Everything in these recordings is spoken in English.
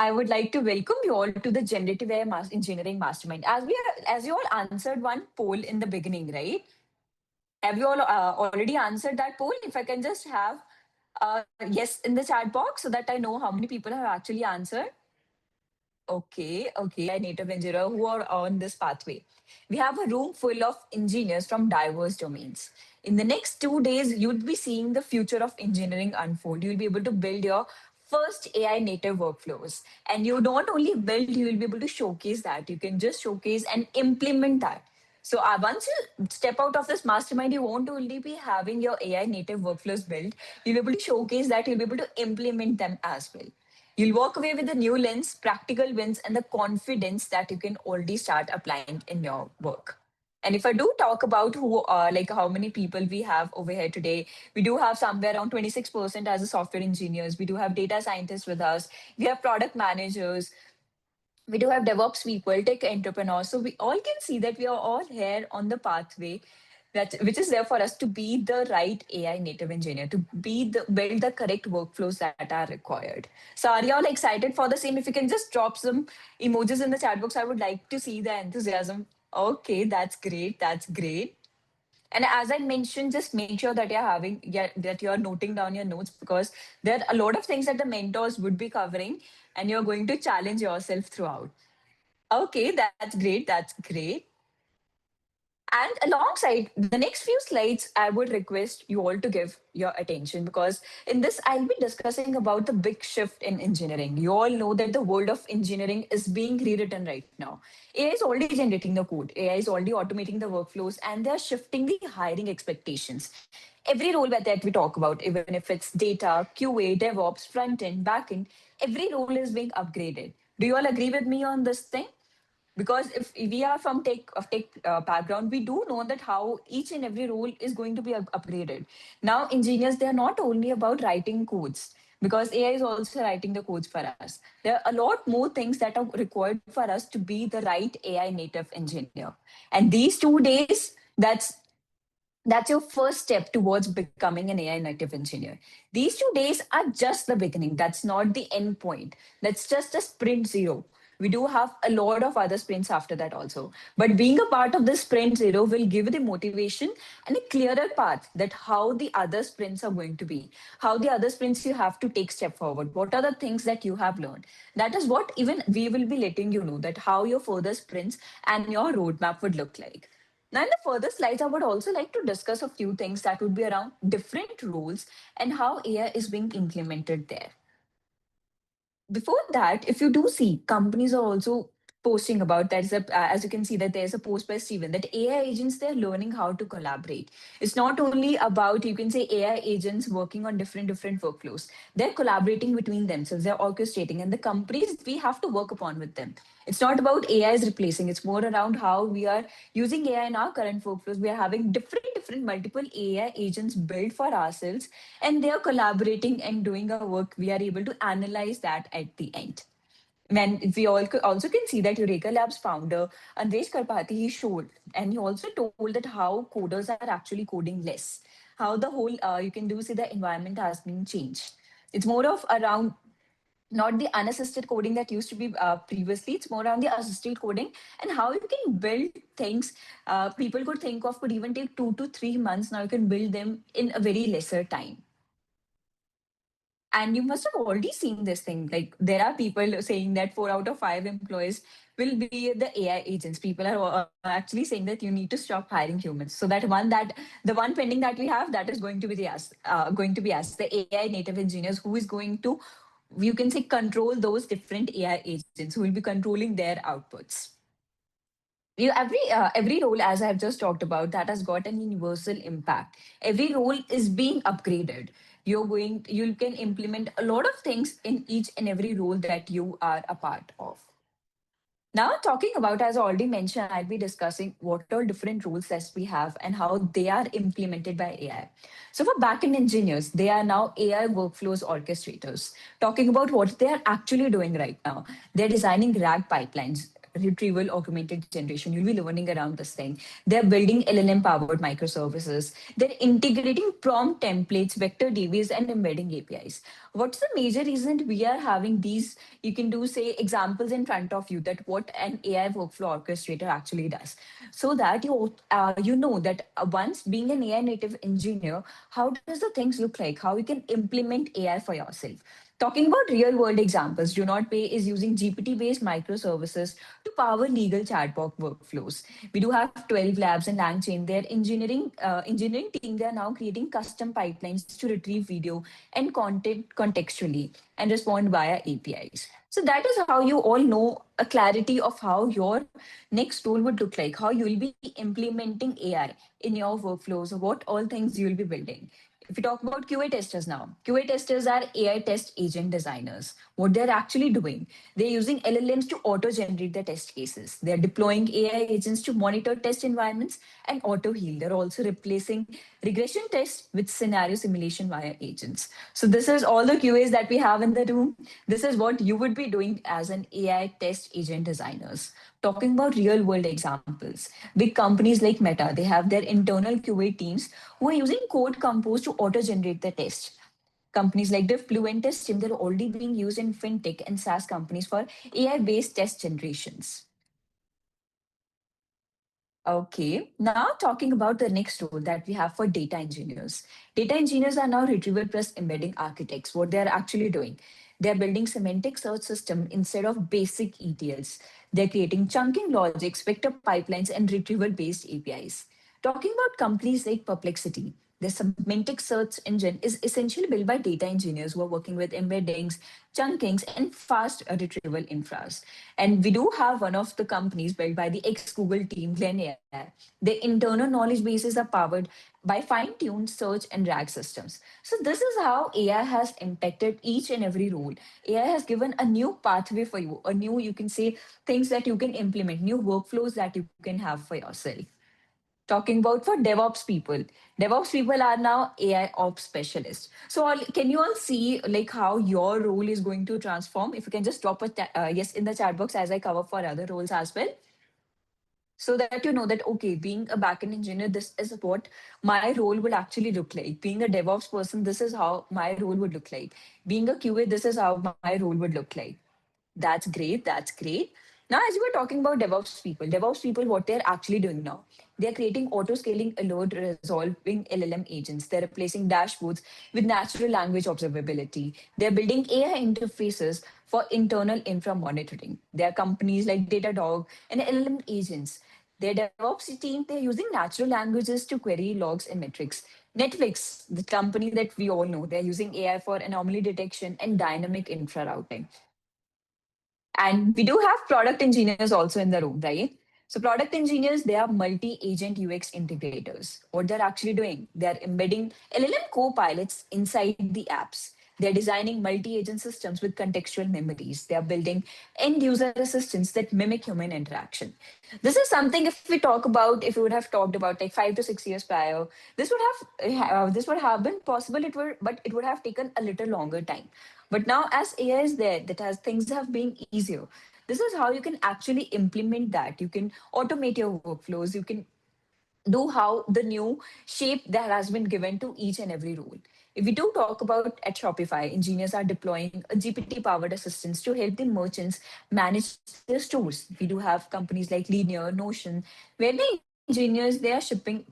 I would like to welcome you all to the Generative AI Engineering Mastermind. As you all answered one poll in the beginning, right? Have you all already answered that poll? If I can just have yes in the chat box so that I know how many people have actually answered. Okay, native engineer who are on this pathway. We have a room full of engineers from diverse domains. In the next 2 days, you'll be seeing the future of engineering unfold. You'll be able to build your first AI native workflows. And you don't only build, you will be able to showcase that. You can just showcase and implement that. So once you step out of this mastermind, you won't only be having your AI native workflows built, you'll be able to showcase that, you'll be able to implement them as well. You'll walk away with a new lens, practical wins, and the confidence that you can already start applying in your work. And if I do talk about like how many people we have over here today, we do have somewhere around 26% as a software engineers. We do have data scientists with us. We have product managers. We do have DevOps people, tech entrepreneurs. So we all can see that we are all here on the pathway that which is there for us to be the right AI native engineer, to be the build the correct workflows that are required. So are you all excited for the same? If you can just drop some emojis in the chat box, I would like to see the enthusiasm. Okay, that's great. That's great. And as I mentioned, just make sure that that you're noting down your notes because there are a lot of things that the mentors would be covering, and you're going to challenge yourself throughout. Okay, that's great. That's great. And alongside the next few slides, I would request you all to give your attention because in this, I'll be discussing about the big shift in engineering. You all know that the world of engineering is being rewritten right now. AI is already generating the code, AI is already automating the workflows, and they're shifting the hiring expectations. Every role that we talk about, even if it's data, QA, DevOps, front end, back end, every role is being upgraded. Do you all agree with me on this thing? Because if we are from tech background, we do know that how each and every role is going to be upgraded. Now engineers, they are not only about writing codes, because AI is also writing the codes for us. There are a lot more things that are required for us to be the right AI native engineer. And these 2 days, that's your first step towards becoming an AI native engineer. These 2 days are just the beginning. That's not the end point. That's just a sprint zero. We do have a lot of other sprints after that also. But being a part of this sprint zero will give you the motivation and a clearer path that how the other sprints are going to be, how the other sprints you have to take step forward. What are the things that you have learned? That is what even we will be letting you know that how your further sprints and your roadmap would look like. Now, in the further slides, I would also like to discuss a few things that would be around different roles and how AI is being implemented there. Before that, if you do see, companies are also posting about that. As you can see, that there's a post by Steven that AI agents, they're learning how to collaborate. It's not only about, you can say, AI agents working on different workflows. They're collaborating between themselves. They're orchestrating, and the companies we have to work upon with them. It's not about AI is replacing. It's more around how we are using AI in our current workflows. We are having different multiple AI agents built for ourselves, and they are collaborating and doing our work. We are able to analyze that at the end. When we all also can see that Eureka Labs founder Andresh Karpati, he showed and he also told that how coders are actually coding less, how the whole you can do see the environment has been changed. It's more of around not the unassisted coding that used to be previously. It's more around the assisted coding and how you can build things people could think of could even take 2 to 3 months. Now you can build them in a very lesser time. And you must have already seen this thing. Like there are people saying that 4 out of 5 employees will be the AI agents. People are actually saying that you need to stop hiring humans. So that the one pending that we have, that is going to be us, the AI native engineers, who is going to, you can say, control those different AI agents who will be controlling their outputs. Every role, as I've just talked about, that has got an universal impact. Every role is being upgraded. You can implement a lot of things in each and every role that you are a part of. Now, talking about, as I already mentioned, I'll be discussing what all different rules that we have and how they are implemented by AI. So, for backend engineers, they are now AI workflows orchestrators. Talking about what they are actually doing right now, they're designing RAG pipelines. retrieval augmented generation. You'll be learning around this thing. They're building LLM powered microservices. They're integrating prompt templates, vector DBs, and embedding APIs. What's the major reason we are having these? You can do, say, examples in front of you that what an AI workflow orchestrator actually does, so that you know that once being an AI native engineer, how does the things look like? How you can implement AI for yourself. Talking about real world examples, Do Not Pay is using GPT based microservices to power legal chatbot workflows. We do have 12 labs in LangChain. Their engineering team, they are now creating custom pipelines to retrieve video and content contextually and respond via APIs. So that is how you all know a clarity of how your next role would look like, how you will be implementing AI in your workflows, or what all things you will be building. If we talk about QA testers now, QA testers are AI test agent designers. What they're actually doing, they're using LLMs to auto generate the test cases. They're deploying AI agents to monitor test environments and auto heal. They're also replacing regression tests with scenario simulation via agents. So, this is all the QAs that we have in the room. This is what you would be doing as an AI test agent designers. Talking about real world examples, big companies like Meta, they have their internal QA teams who are using Code Compose to auto generate the test. Companies like Diff, Fluent Team, they're already being used in fintech and SaaS companies for AI based test generations. Okay, now talking about the next role that we have for data engineers. Data engineers are now retrieval plus embedding architects. What they're actually doing, they're building semantic search system instead of basic ETLs. They're creating chunking logics, vector pipelines, and retrieval-based APIs. Talking about companies like Perplexity, the semantic search engine is essentially built by data engineers who are working with embeddings, chunkings, and fast retrieval infras. And we do have one of the companies built by the ex-Google team, Glen AI. Their internal knowledge bases are powered by fine-tuned search and RAG systems. So this is how AI has impacted each and every role. AI has given a new pathway for you, a new, you can say, things that you can implement, new workflows that you can have for yourself. Talking about for DevOps people. DevOps people are now AI ops specialists. So can you all see like how your role is going to transform? If you can just drop a yes in the chat box as I cover for other roles as well, so that you know that okay, being a backend engineer, this is what my role will actually look like. Being a DevOps person, this is how my role would look like. Being a QA, this is how my role would look like. That's great. That's great. Now, as you were talking about DevOps people, what they're actually doing now, they're creating auto scaling alert resolving LLM agents. They're replacing dashboards with natural language observability. They're building AI interfaces for internal infra monitoring. There are companies like Datadog and LLM agents. Their DevOps team, they're using natural languages to query logs and metrics. Netflix, the company that we all know, they're using AI for anomaly detection and dynamic infra routing. And we do have product engineers also in the room, right? So product engineers, they are multi-agent UX integrators. What they're actually doing, they're embedding LLM co-pilots inside the apps. They're designing multi-agent systems with contextual memories. They're building end-user assistants that mimic human interaction. This is something if we talk about, if we would have talked about like 5 to 6 years prior, this would have been possible. But it would have taken a little longer time. But now, as AI is there, that has things have been easier. This is how you can actually implement that. You can automate your workflows. You can do how the new shape that has been given to each and every role. If we do talk about at Shopify, engineers are deploying a GPT powered assistants to help the merchants manage their stores. We do have companies like Linear, Notion, where the engineers they are shipping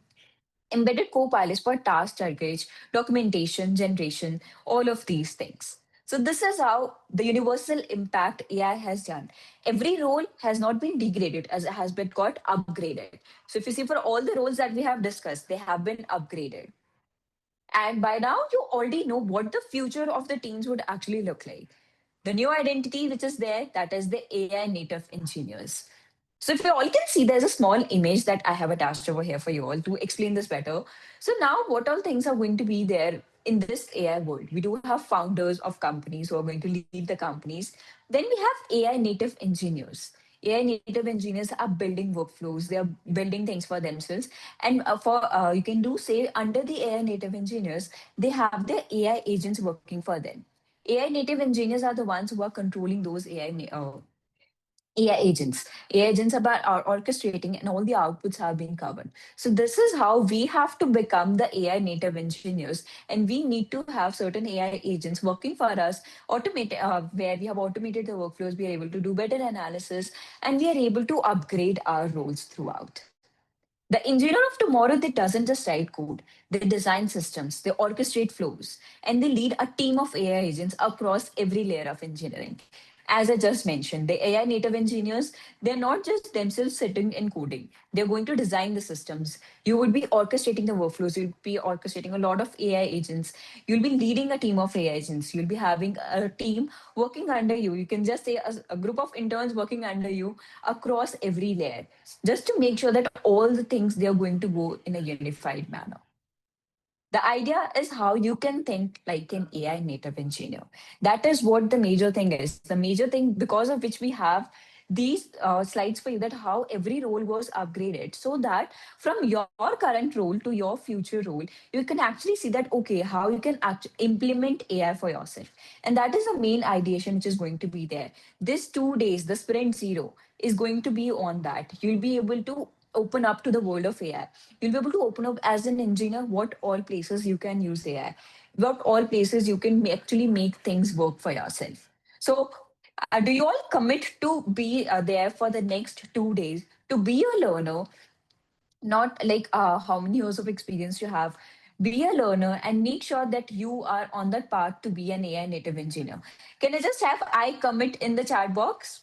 embedded co-pilots for task trackage, documentation, generation, all of these things. So this is how the universal impact AI has done. Every role has not been degraded as it has been got upgraded. So if you see for all the roles that we have discussed, they have been upgraded. And by now, you already know what the future of the teams would actually look like. The new identity which is there, that is the AI native engineers. So if you all can see, there's a small image that I have attached over here for you all to explain this better. So now what all things are going to be there in this AI world? We do have founders of companies who are going to lead the companies. Then we have AI native engineers. AI native engineers are building workflows. They are building things for themselves. And for you can do say under the AI native engineers, they have their AI agents working for them. AI native engineers are the ones who are controlling those AI AI agents. AI agents about are orchestrating and all the outputs have been covered. So this is how we have to become the AI native engineers, and we need to have certain AI agents working for us, where we have automated the workflows, we are able to do better analysis, and we are able to upgrade our roles throughout. The engineer of tomorrow, they doesn't just write code. They design systems, they orchestrate flows, and they lead a team of AI agents across every layer of engineering. As I just mentioned, the AI native engineers, they're not just themselves sitting and coding. They're going to design the systems. You would be orchestrating the workflows. You'll be orchestrating a lot of AI agents. You'll be leading a team of AI agents. You'll be having a team working under you. You can just say a group of interns working under you across every layer, just to make sure that all the things they are going to go in a unified manner. The idea is how you can think like an AI native engineer. That is what the major thing is. The major thing because of which we have these slides for you, that how every role was upgraded, so that from your current role to your future role, you can actually see that, okay, how you can implement AI for yourself. And that is the main ideation which is going to be there. This 2 days, the sprint zero, is going to be on that. You'll be able to open up to the world of AI. You'll be able to open up as an engineer what all places you can use AI, what all places you can actually make things work for yourself. So, do you all commit to be there for the next 2 days to be a learner, not like how many years of experience you have? Be a learner and make sure that you are on that path to be an AI native engineer. Can I just have I commit in the chat box?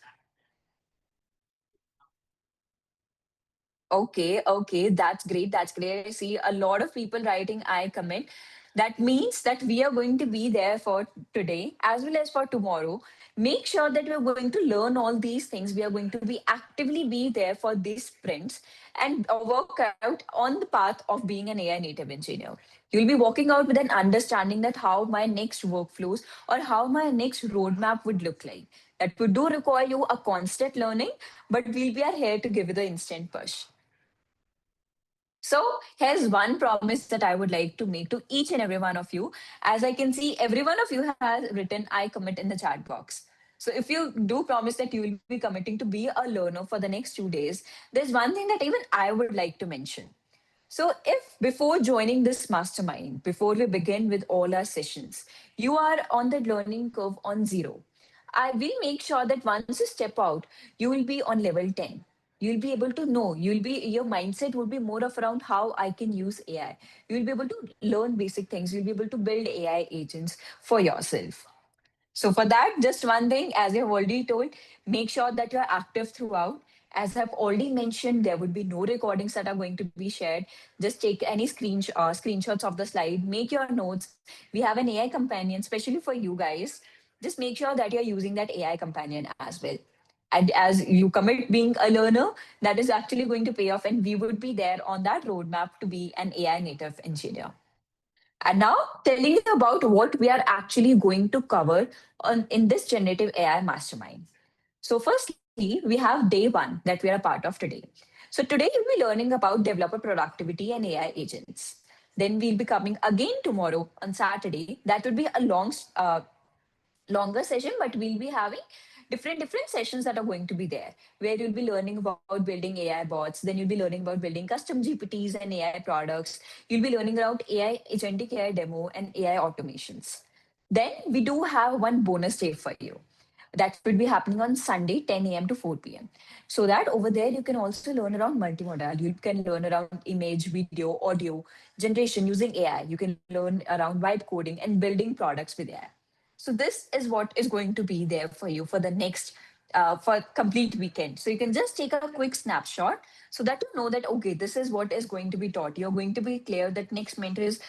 Okay, okay, that's great. That's great. I see a lot of people writing I commit. That means that we are going to be there for today as well as for tomorrow. Make sure that we're going to learn all these things. We are going to be actively be there for these sprints and work out on the path of being an AI native engineer. You'll be walking out with an understanding that how my next workflows or how my next roadmap would look like. That would do require you a constant learning, but we'll be here to give you the instant push. So here's one promise that I would like to make to each and every one of you. As I can see, every one of you has written I commit in the chat box. So if you do promise that you will be committing to be a learner for the next 2 days, there's one thing that even I would like to mention. So, if before joining this mastermind, before we begin with all our sessions, you are on the learning curve on zero, I will make sure that once you step out, you will be on level 10. You'll be able to know, your mindset will be more of around how I can use AI. You'll be able to learn basic things. You'll be able to build AI agents for yourself. So for that, just one thing, as I've already told, make sure that you're active throughout. As I've already mentioned, there would be no recordings that are going to be shared. Just take any screenshots of the slide, make your notes. We have an AI companion, especially for you guys. Just make sure that you're using that AI companion as well. And as you commit being a learner, that is actually going to pay off, and we would be there on that roadmap to be an AI native engineer. And now telling you about what we are actually going to cover in this generative AI mastermind. So, firstly, we have day one that we are a part of today. So, today you'll be learning about developer productivity and AI agents. Then we'll be coming again tomorrow on Saturday. That would be a longer session, but we'll be having different sessions that are going to be there, where you'll be learning about building AI bots. Then you'll be learning about building custom GPTs and AI products. You'll be learning about AI agentic AI demo and AI automations. Then we do have one bonus day for you. That will be happening on Sunday, 10 a.m. to 4 p.m. So that over there, you can also learn around multimodal. You can learn around image, video, audio generation using AI. You can learn around vibe coding and building products with AI. So this is what is going to be there for you for the next for complete weekend. So you can just take a quick snapshot so that you know that, okay, this is what is going to be taught. You're going to be clear that next mentor is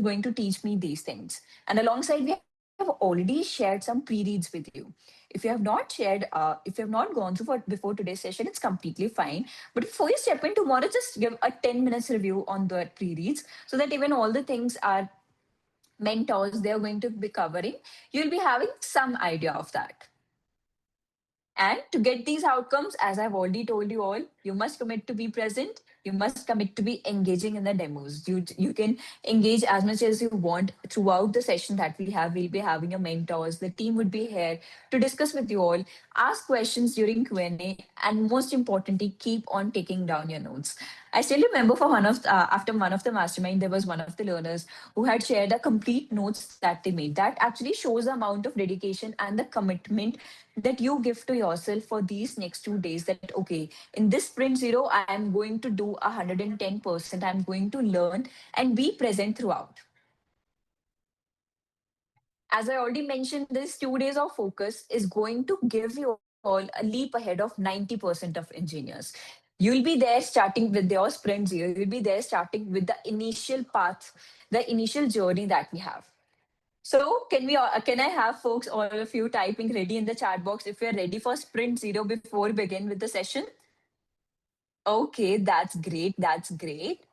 going to teach me these things. And alongside, we have already shared some pre-reads with you. If you have not shared, if you have not gone through for before today's session, it's completely fine. But before you step in tomorrow, just give a 10 minutes review on the pre-reads so that even all the things are mentors they're going to be covering, you'll be having some idea of that. And to get these outcomes, as I've already told you all, you must commit to be present, You must commit to be engaging in the demos. You can engage as much as you want throughout the session that we have. We'll be having your mentors. The team would be here to discuss with you all. Ask questions during Q&A, and most importantly, keep on taking down your notes. I still remember for one of after one of the mastermind, there was one of the learners who had shared a complete notes that they made. That actually shows the amount of dedication and the commitment that you give to yourself for these next 2 days. That okay, in this sprint zero, I am going to do 110%. I'm going to learn and be present throughout. As I already mentioned, this 2 days of focus is going to give you all a leap ahead of 90% of engineers. You'll be there starting with your sprint zero. You'll be there starting with the initial path, the initial journey that we have. So, can I have folks, all of you, typing ready in the chat box if you're ready for sprint zero before we begin with the session? Okay, that's great. That's great.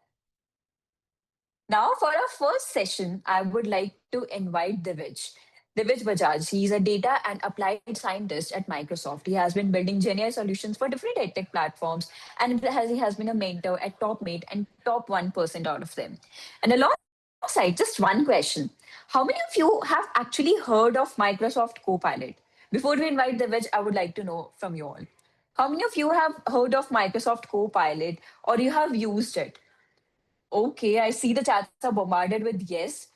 Now, for our first session, I would like to invite Divij. Divij Bajaj. He's a data and applied scientist at Microsoft. He has been building GenAI solutions for different edtech platforms, and he has been a mentor at Top Mate and top 1% out of them. And alongside, just one question. How many of you have actually heard of Microsoft Copilot? Before we invite Divij, I would like to know from you all. How many of you have heard of Microsoft Copilot or you have used it? Okay, I see the chats are bombarded with yes.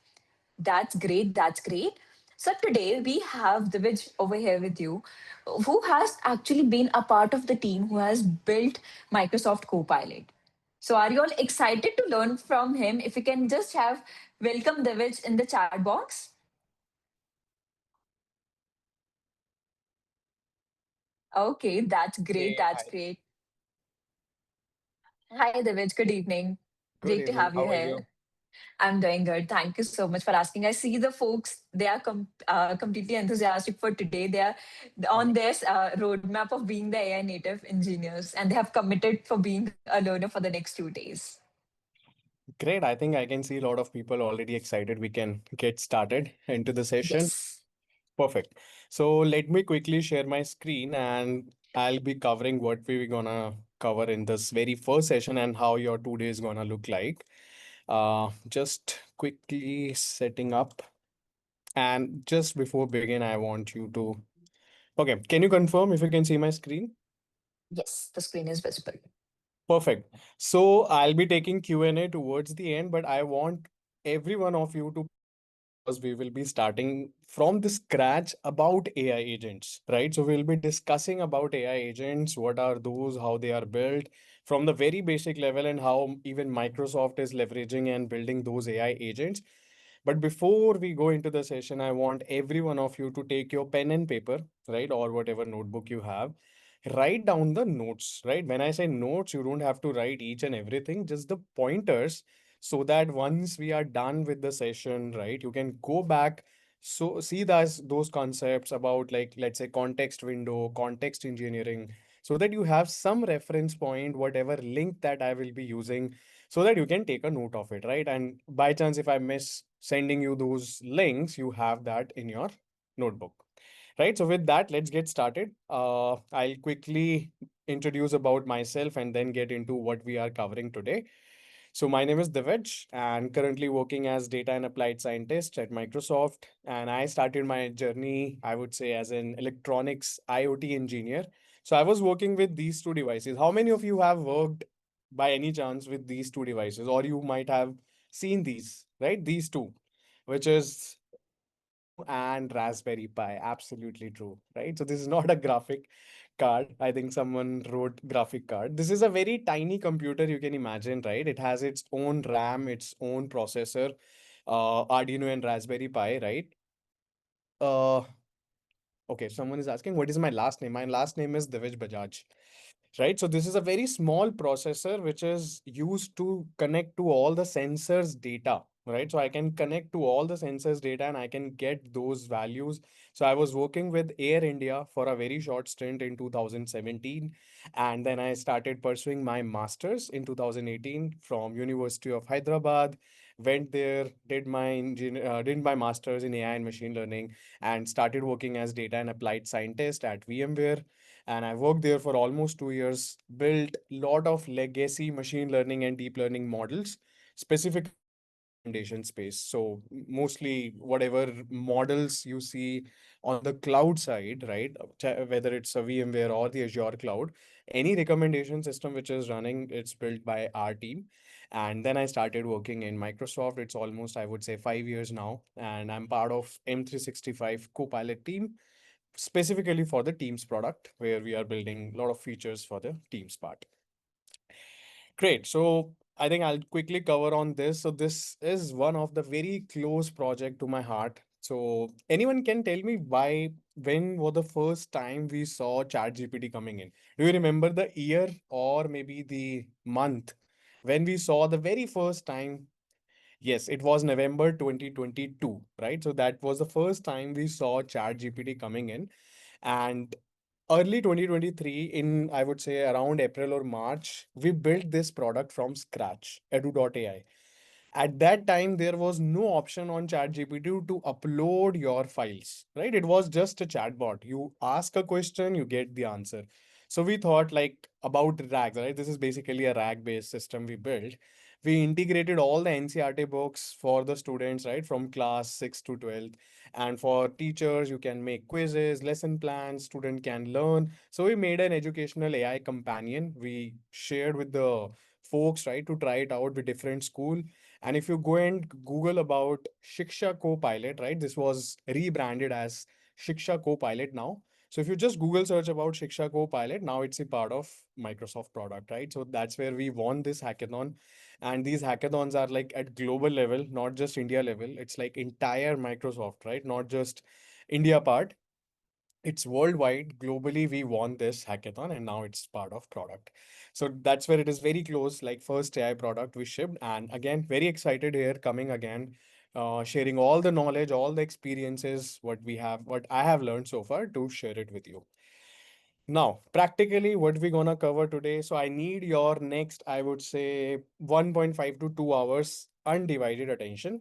That's great. That's great. So today we have Divij over here with you, who has actually been a part of the team who has built Microsoft Copilot. So are you all excited to learn from him? If you can just have welcome Divij in the chat box. Okay, that's great. Hey, That's hi. great. Hi Divij, good evening. Good Great to evening. have you How are you? here. I'm doing good. Thank you so much for asking. I see the folks, they are completely enthusiastic for today. They are on Yeah. their roadmap of being the AI native engineers, and they have committed for being a learner for the next 2 days. Great. I think I can see a lot of people already excited. We can get started into the session. Yes. Perfect. So let me quickly share my screen and I'll be covering what we're gonna cover in this very first session and how your 2 days gonna look like. Just quickly setting up. And just before begin, I want you to. Okay, can you confirm if you can see my screen? Yes, the screen is visible. Perfect. So I'll be taking Q&A towards the end, but I want every one of you to pause because we will be starting from the scratch about AI agents, right? So we'll be discussing about AI agents, what are those, how they are built from the very basic level and how even Microsoft is leveraging and building those AI agents. But before we go into the session, I want every one of you to take your pen and paper, right, or whatever notebook you have. Write down the notes, right? When I say notes, you don't have to write each and everything, just the pointers, so that once we are done with the session, right, you can go back. So see those concepts about like let's say context window, context engineering, so that you have some reference point, whatever link that I will be using so that you can take a note of it, right? And by chance, if I miss sending you those links, you have that in your notebook, right? So with that, let's get started. I'll quickly introduce about myself and then get into what we are covering today. So my name is Divij and currently working as data and applied scientist at Microsoft. And I started my journey, I would say, as an electronics IoT engineer. So I was working with these two devices. How many of you have worked by any chance with these two devices? Or you might have seen these, right? These two, which is Arduino and Raspberry Pi. Absolutely true, right? So this is not a graphic card. I think someone wrote graphic card. This is a very tiny computer you can imagine, right? It has its own RAM, its own processor, Arduino and Raspberry Pi, right? Uh, okay, someone is asking, what is my last name? My last name is Divij Bajaj, right? So this is a very small processor which is used to connect to all the sensors data, right? So I can connect to all the sensors data and I can get those values. So I was working with Air India for a very short stint in 2017, and then I started pursuing my master's in 2018 from University of Hyderabad, went there, did my master's in AI and machine learning, and started working as data and applied scientist at VMware. And I worked there for almost 2 years, built a lot of legacy machine learning and deep learning models, specifically for the recommendation space. So mostly whatever models you see on the cloud side, right? Whether it's a VMware or the Azure cloud, any recommendation system which is running, it's built by our team. And then I started working in Microsoft. It's almost, I would say, 5 years now. And I'm part of M365 Copilot team, specifically for the Teams product, where we are building a lot of features for the Teams part. Great. So I think I'll quickly cover on this. So this is one of the very close project to my heart. So anyone can tell me when was the first time we saw ChatGPT coming in? Do you remember the year or maybe the month when we saw the very first time? Yes, it was November 2022, right? So that was the first time we saw ChatGPT coming in. And early 2023, in I would say around April or March, we built this product from scratch, edu.ai. At that time, there was no option on ChatGPT to upload your files, right? It was just a chatbot. You ask a question, you get the answer. So we thought like about RAGs, right? This is basically a RAG-based system we built. We integrated all the NCRT books for the students, right? From class 6 to 12th. And for teachers, you can make quizzes, lesson plans, student can learn. So we made an educational AI companion. We shared with the folks, right, to try it out with different school. And if you go and Google about Shiksha Copilot, right, this was rebranded as Shiksha Copilot now. So if you just Google search about Shiksha Copilot, now it's a part of Microsoft product, right? So that's where we won this hackathon. And these hackathons are like at global level, not just India level. It's like entire Microsoft, right? Not just India part, it's worldwide. Globally we won this hackathon and now it's part of product. So that's where it is very close, like first AI product we shipped. And again, very excited here coming again, sharing all the knowledge, all the experiences, what I have learned so far, to share it with you. Now practically what we're gonna cover today, so I need your next, I would say, 1.5 to 2 hours undivided attention.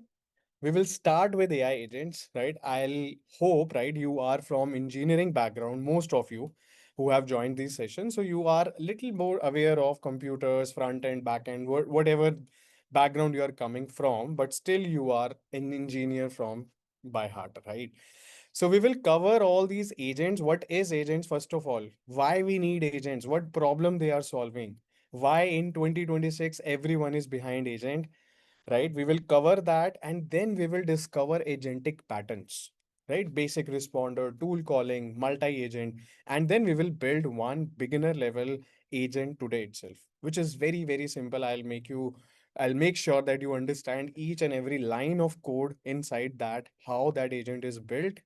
We will start with AI agents, right? I'll hope, right, you are from engineering background, most of you who have joined these sessions. So you are a little more aware of computers, front end, back end, whatever background you are coming from, but still you are an engineer from by heart, right? So we will cover all these agents. What is agents, first of all? Why we need agents? What problem they are solving? Why in 2026 everyone is behind agent? Right? We will cover that and then we will discover agentic patterns, right? Basic responder, tool calling, multi-agent, and then we will build one beginner level agent today itself, which is very, very simple. I'll make sure that you understand each and every line of code inside that, how that agent is built.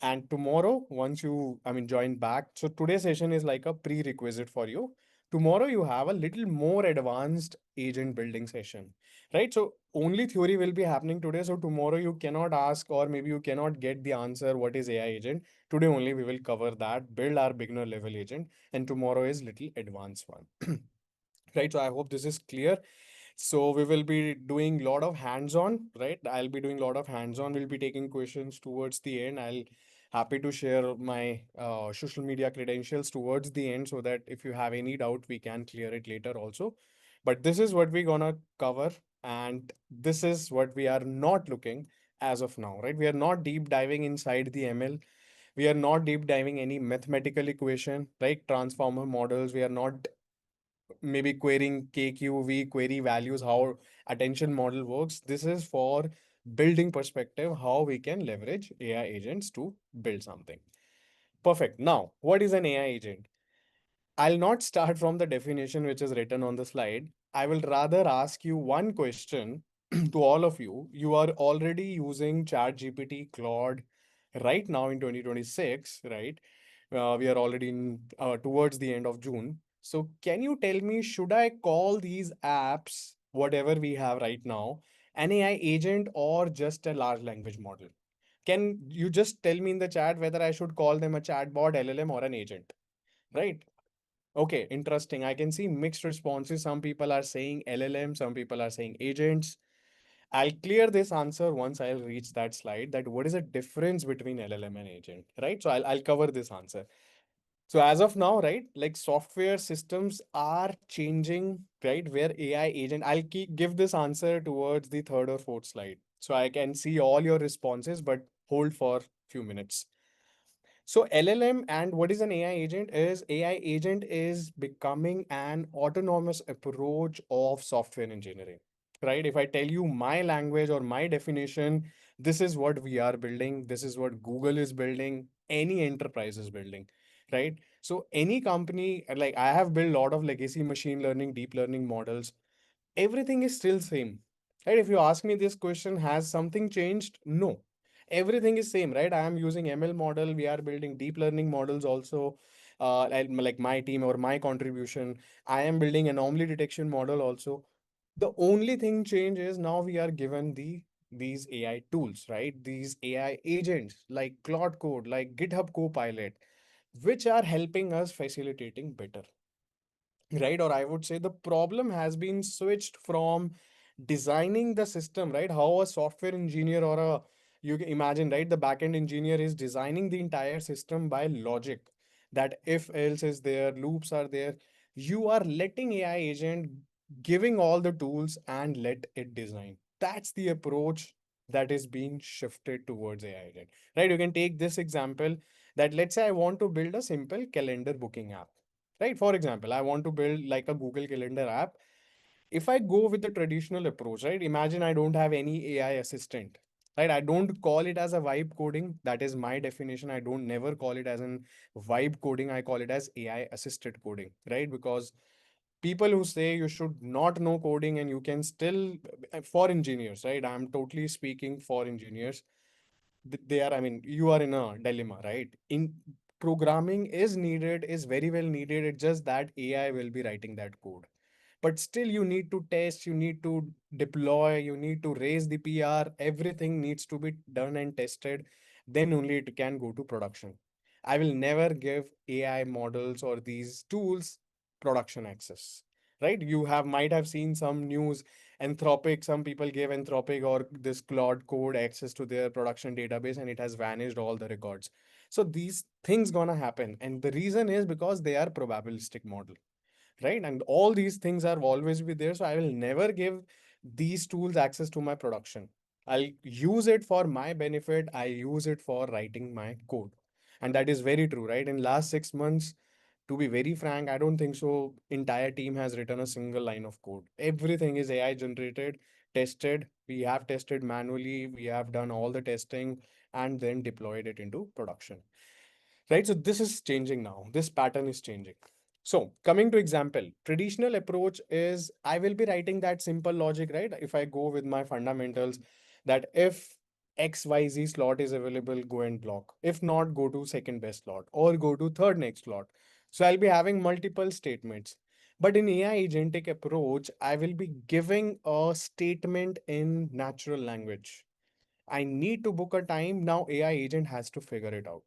And tomorrow, once you, I mean, join back. So today's session is like a prerequisite for you. Tomorrow, you have a little more advanced agent building session, right? So only theory will be happening today. So tomorrow, you cannot ask, or maybe you cannot get the answer, what is AI agent? Today only we will cover that, build our beginner level agent, and tomorrow is little advanced one. Right? So I hope this is clear. So we will be doing a lot of hands-on, right? I'll be doing a lot of hands-on. We'll be taking questions towards the end. I'll happy to share my social media credentials towards the end so that if you have any doubt, we can clear it later also. But this is what we're gonna cover, and this is what we are not looking as of now, right? We are not deep diving inside the ML. We are not deep diving any mathematical equation, like transformer models. We are not maybe querying KQV, query values, how attention model works. This is for building perspective, how we can leverage AI agents to build something. Perfect. Now, what is an AI agent? I'll not start from the definition which is written on the slide. I will rather ask you one question to all of you. You are already using ChatGPT, Claude right now in 2026, right? We are already towards the end of June. So, can you tell me, should I call these apps, whatever we have right now, an AI agent or just a large language model? Can you just tell me in the chat whether I should call them a chatbot, LLM, or an agent? Right? Okay, interesting. I can see mixed responses. Some people are saying LLM, some people are saying agents. I'll clear this answer once I'll reach that slide, that what is the difference between LLM and agent, right? So I'll cover this answer. So as of now, right, like software systems are changing, right? Where AI agent, give this answer towards the third or fourth slide. So I can see all your responses, but hold for few minutes. So LLM and what is an AI agent is AI agent is becoming an autonomous approach of software engineering, right? If I tell you my language or my definition, this is what we are building. This is what Google is building. Any enterprise is building, right? So any company, like I have built a lot of legacy machine learning, deep learning models. Everything is still same, right? If you ask me this question, has something changed? No, everything is same, right? I am using ML model, we are building deep learning models also, like my team or my contribution. I am building anomaly detection model also. The only thing change is now we are given these AI tools, right? These AI agents like Claude Code, like GitHub Copilot, which are helping us facilitating better, right? Or I would say the problem has been switched from designing the system, right? How a software engineer or a, you can imagine, right, the backend engineer is designing the entire system by logic, that if else is there, loops are there. You are letting AI agent giving all the tools and let it design. That's the approach that is being shifted towards AI agent, right? You can take this example, that let's say I want to build a simple calendar booking app, right? For example, I want to build like a Google Calendar app. If I go with the traditional approach, right? Imagine I don't have any AI assistant, right? I don't call it as a vibe coding. That is my definition. I don't never call it as an vibe coding. I call it as AI assisted coding, right? Because people who say you should not know coding and you can still, for engineers, right? I'm totally speaking for engineers. They are, I mean, you are in a dilemma, right? In programming is needed, is very well needed. It's just that AI will be writing that code, but still you need to test, you need to deploy, you need to raise the PR, everything needs to be done and tested, then only it can go to production. I will never give AI models or these tools production access, right? You have might have seen some news, Anthropic, some people gave Anthropic or this Claude code access to their production database and it has vanished all the records. So these things gonna happen, and the reason is because they are probabilistic model, right? And all these things are always be there. So I will never give these tools access to my production. I'll use it for my benefit. I use it for writing my code. And that is very true, right? In last 6 months, to be very frank, I don't think so entire team has written a single line of code. Everything is AI generated, tested. We have tested manually. We have done all the testing and then deployed it into production, right? So this is changing now. This pattern is changing. So coming to example, traditional approach is I will be writing that simple logic, right? If I go with my fundamentals, that if XYZ slot is available, go and block. If not, go to second best slot or go to third next slot. So I'll be having multiple statements. But in AI agentic approach, I will be giving a statement in natural language. I need to book a time. Now AI agent has to figure it out.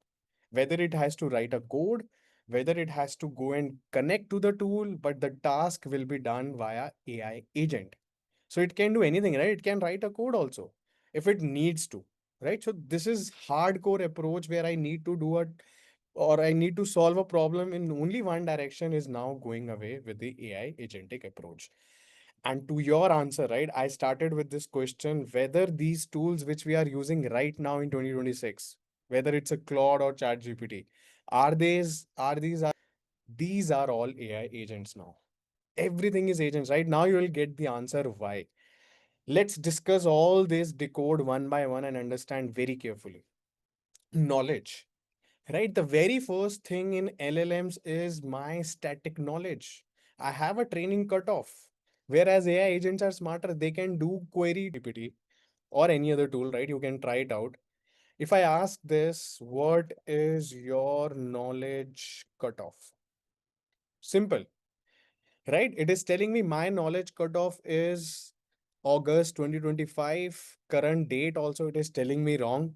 Whether it has to write a code, whether it has to go and connect to the tool, but the task will be done via AI agent. So it can do anything, right? It can write a code also if it needs to, right? So this is hardcore approach where I need to do a, or I need to solve a problem in only one direction is now going away with the AI agentic approach. And to your answer, right, I started with this question whether these tools which we are using right now in 2026, whether it's a Claude or ChatGPT, these are all AI agents now. Everything is agents, right? Now you will get the answer why. Let's discuss all this, decode one by one and understand very carefully. Knowledge, right? The very first thing in LLMs is my static knowledge. I have a training cutoff. Whereas AI agents are smarter, they can do query GPT or any other tool, right? You can try it out. If I ask this, what is your knowledge cutoff? Simple, right? It is telling me my knowledge cutoff is August 2025. Current date also it is telling me wrong,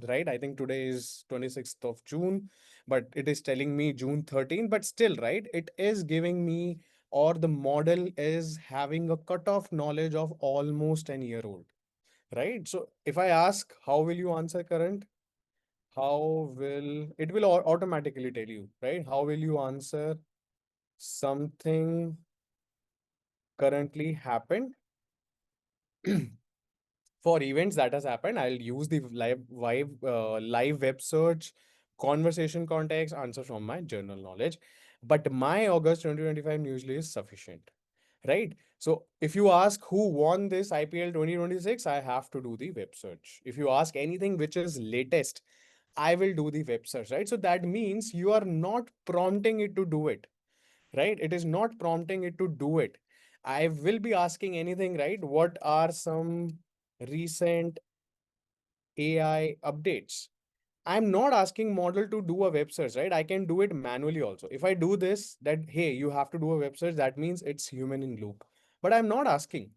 right? I think today is 26th of June, but it is telling me June 13th. But still, right? It is giving me, or the model is having a cutoff knowledge of almost an year old. right? So if I ask, how will you answer current? How will it will automatically tell you, right? How will you answer something currently happened? For events that has happened, I'll use the live web search, conversation context, answer from my journal knowledge. But my August 2025 usually is sufficient, right? So if you ask who won this IPL 2026, I have to do the web search. If you ask anything which is latest, I will do the web search, right? So that means you are not prompting it to do it, right? It is not prompting it to do it. I will be asking anything, right? What are some recent AI updates? I'm not asking model to do a web search, right? I can do it manually also. If I do this, that hey, you have to do a web search, that means it's human in loop. But I'm not asking.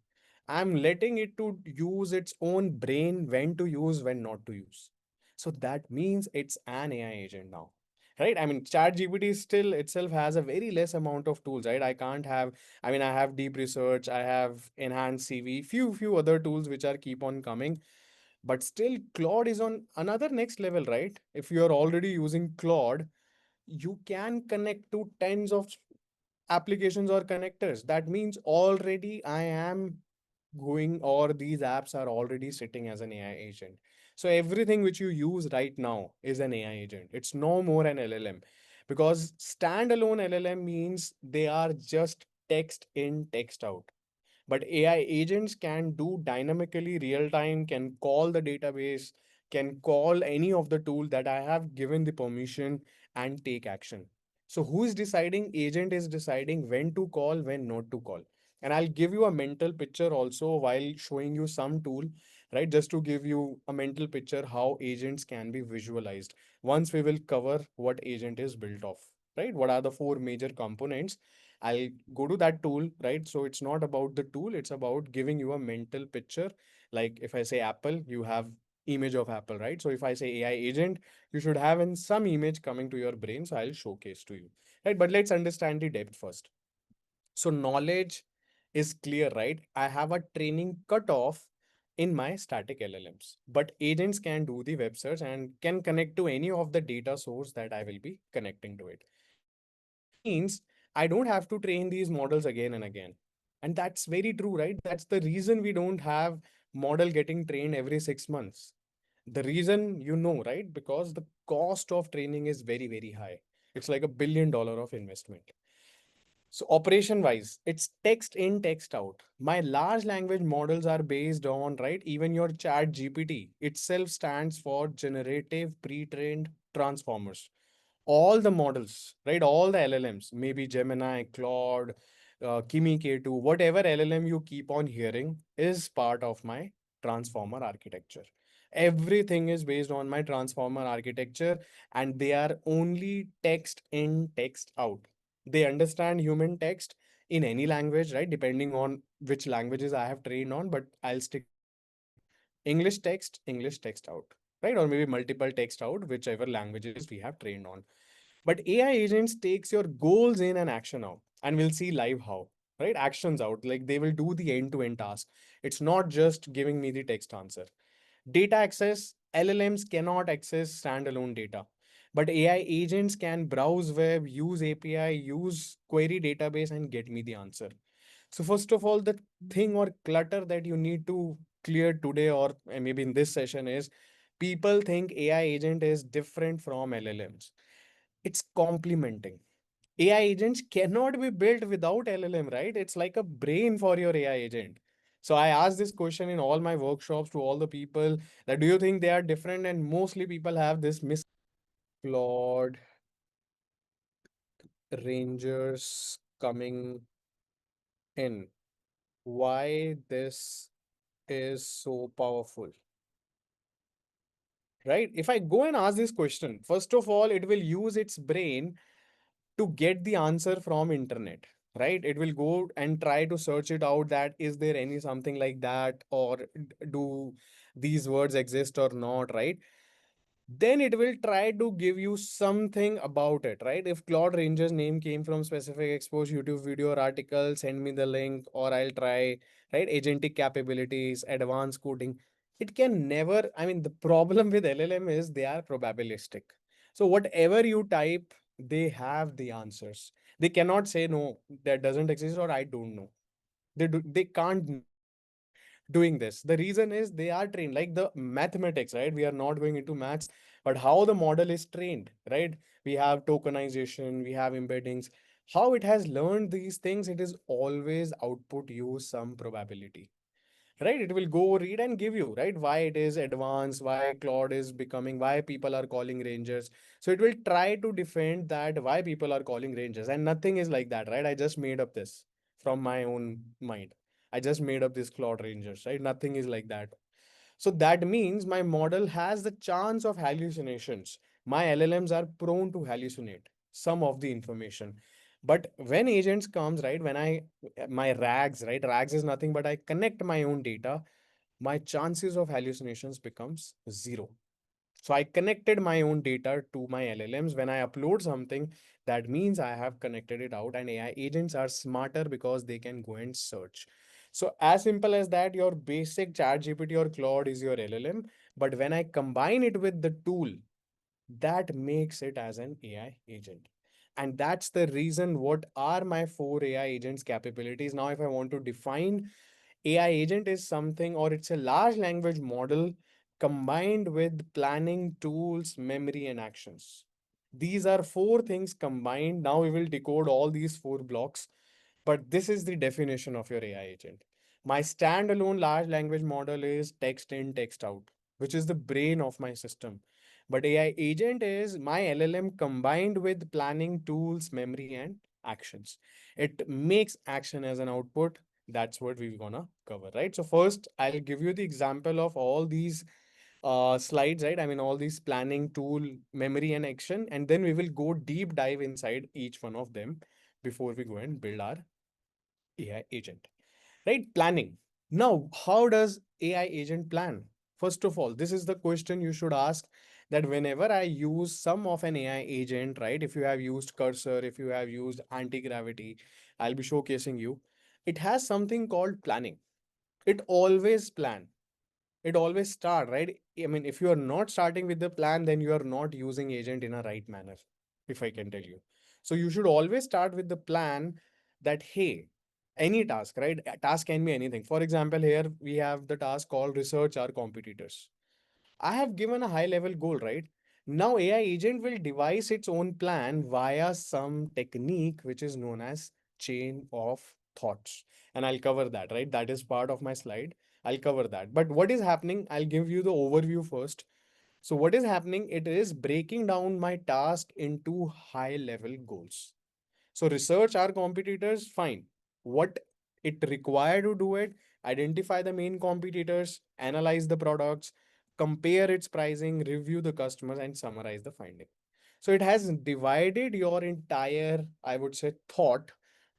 I'm letting it to use its own brain when to use, when not to use. So that means it's an AI agent now. Right? I mean, ChatGPT still itself has a very less amount of tools, right? I can't have, I mean, I have deep research, I have enhanced CV, few other tools which are keep on coming, but still Claude is on another next level, right? If you are already using Claude, you can connect to tens of applications or connectors. That means already I am going, or these apps are already sitting as an AI agent. So everything which you use right now is an AI agent. It's no more an LLM, because standalone LLM means they are just text in, text out. But AI agents can do dynamically real time, can call the database, can call any of the tool that I have given the permission and take action. So who is deciding? Agent is deciding when to call, when not to call. And I'll give you a mental picture also while showing you some tool, right? Just to give you a mental picture how agents can be visualized. Once we will cover what agent is built of, right? What are the four major components? I'll go to that tool, right? So it's not about the tool, it's about giving you a mental picture. Like if I say Apple, you have image of Apple, right? So if I say AI agent, you should have in some image coming to your brain. So I'll showcase to you, right? But let's understand the depth first. So knowledge is clear, right? I have a training cutoff in my static LLMs, but agents can do the web search and can connect to any of the data source that I will be connecting to it. That means I don't have to train these models again and again. And that's very true, right? That's the reason we don't have model getting trained every 6 months. The reason, you know, right? Because the cost of training is very, very high. It's like $1 billion of investment. So operation wise, it's text in, text out. My large language models are based on, right? Even your chat GPT itself stands for generative pre-trained transformers. All the models, right? All the LLMs, maybe Gemini, Claude, Kimi K2, whatever LLM you keep on hearing is part of my transformer architecture. Everything is based on my transformer architecture, and they are only text in, text out. They understand human text in any language, right? Depending on which languages I have trained on, but I'll stick to English text out, right? Or maybe multiple text out, whichever languages we have trained on. But AI agents takes your goals in and action out, and we'll see live how, right? Actions out, like they will do the end-to-end task. It's not just giving me the text answer. Data access, LLMs cannot access standalone data, but AI agents can browse web, use API, use query database, and get me the answer. So first of all, the thing or clutter that you need to clear today, or maybe in this session, is people think AI agent is different from LLMs. It's complementing. AI agents cannot be built without LLM, right? It's like a brain for your AI agent. So I ask this question in all my workshops to all the people, that do you think they are different? And mostly people have this mis Claude Rangers coming in. Why this is so powerful, right? If I go and ask this question, first of all, it will use its brain to get the answer from internet, right? It will go and try to search it out, that is there any something like that, or do these words exist or not, right? Then it will try to give you something about it, right? If Claude Ranger's name came from specific expose YouTube video or article, send me the link, or I'll try, right? Agentic capabilities, advanced coding. it can never, I mean, the problem with LLM is they are probabilistic. So whatever you type, they have the answers. They cannot say no, that doesn't exist, or I don't know. They can't know without doing this. The reason is they are trained like the mathematics, right? We are not going into maths, but how the model is trained, right? We have tokenization, we have embeddings. How it has learned these things, it is always output you some probability, right? It will go read and give you, right, why it is advanced, why Claude is becoming, why people are calling rangers. So it will try to defend that why people are calling rangers, and nothing is like that, right? I just made up this from my own mind. I just made up this Claude rangers, right? Nothing is like that. So that means my model has the chance of hallucinations. My LLMs are prone to hallucinate some of the information. But when agents comes, right, when I my rags, right, rags is nothing but I connect my own data, my chances of hallucinations becomes zero. So I connected my own data to my LLMs. When I upload something, that means I have connected it out, and AI agents are smarter because they can go and search. So as simple as that, your basic ChatGPT or Claude is your LLM. But when I combine it with the tool, that makes it as an AI agent. And that's the reason what are my four AI agents capabilities. Now, if I want to define AI agent is something, or it's a large language model combined with planning tools, memory, and actions. These are four things combined. Now we will decode all these four blocks, but this is the definition of your AI agent. My standalone large language model is text in, text out, which is the brain of my system. But AI agent is my LLM combined with planning tools, memory, and actions. It makes action as an output. That's what we're gonna cover, right? So first, I'll give you the example of all these slides, right? I mean, all these planning tool, memory, and action, and then we will go deep dive inside each one of them before we go and build our AI agent, right? Planning. Now, how does AI agent plan? First of all, this is the question you should ask, that whenever I use some of an AI agent, right? If you have used Cursor, if you have used anti-gravity, I'll be showcasing you. It has something called planning. It always plan. It always start, right? I mean, if you are not starting with the plan, then you are not using agent in a right manner, if I can tell you. So you should always start with the plan, that hey, any task, right? A task can be anything. For example, here we have the task called research our competitors. I have given a high level goal, right? Now AI agent will devise its own plan via some technique which is known as chain of thoughts. And I'll cover that, right? That is part of my slide. I'll cover that. But what is happening? I'll give you the overview first. So what is happening? It is breaking down my task into high level goals. So research our competitors, fine. What it require to do it, identify the main competitors, analyze the products, compare its pricing, review the customers, and summarize the finding. So it has divided your entire, I would say, thought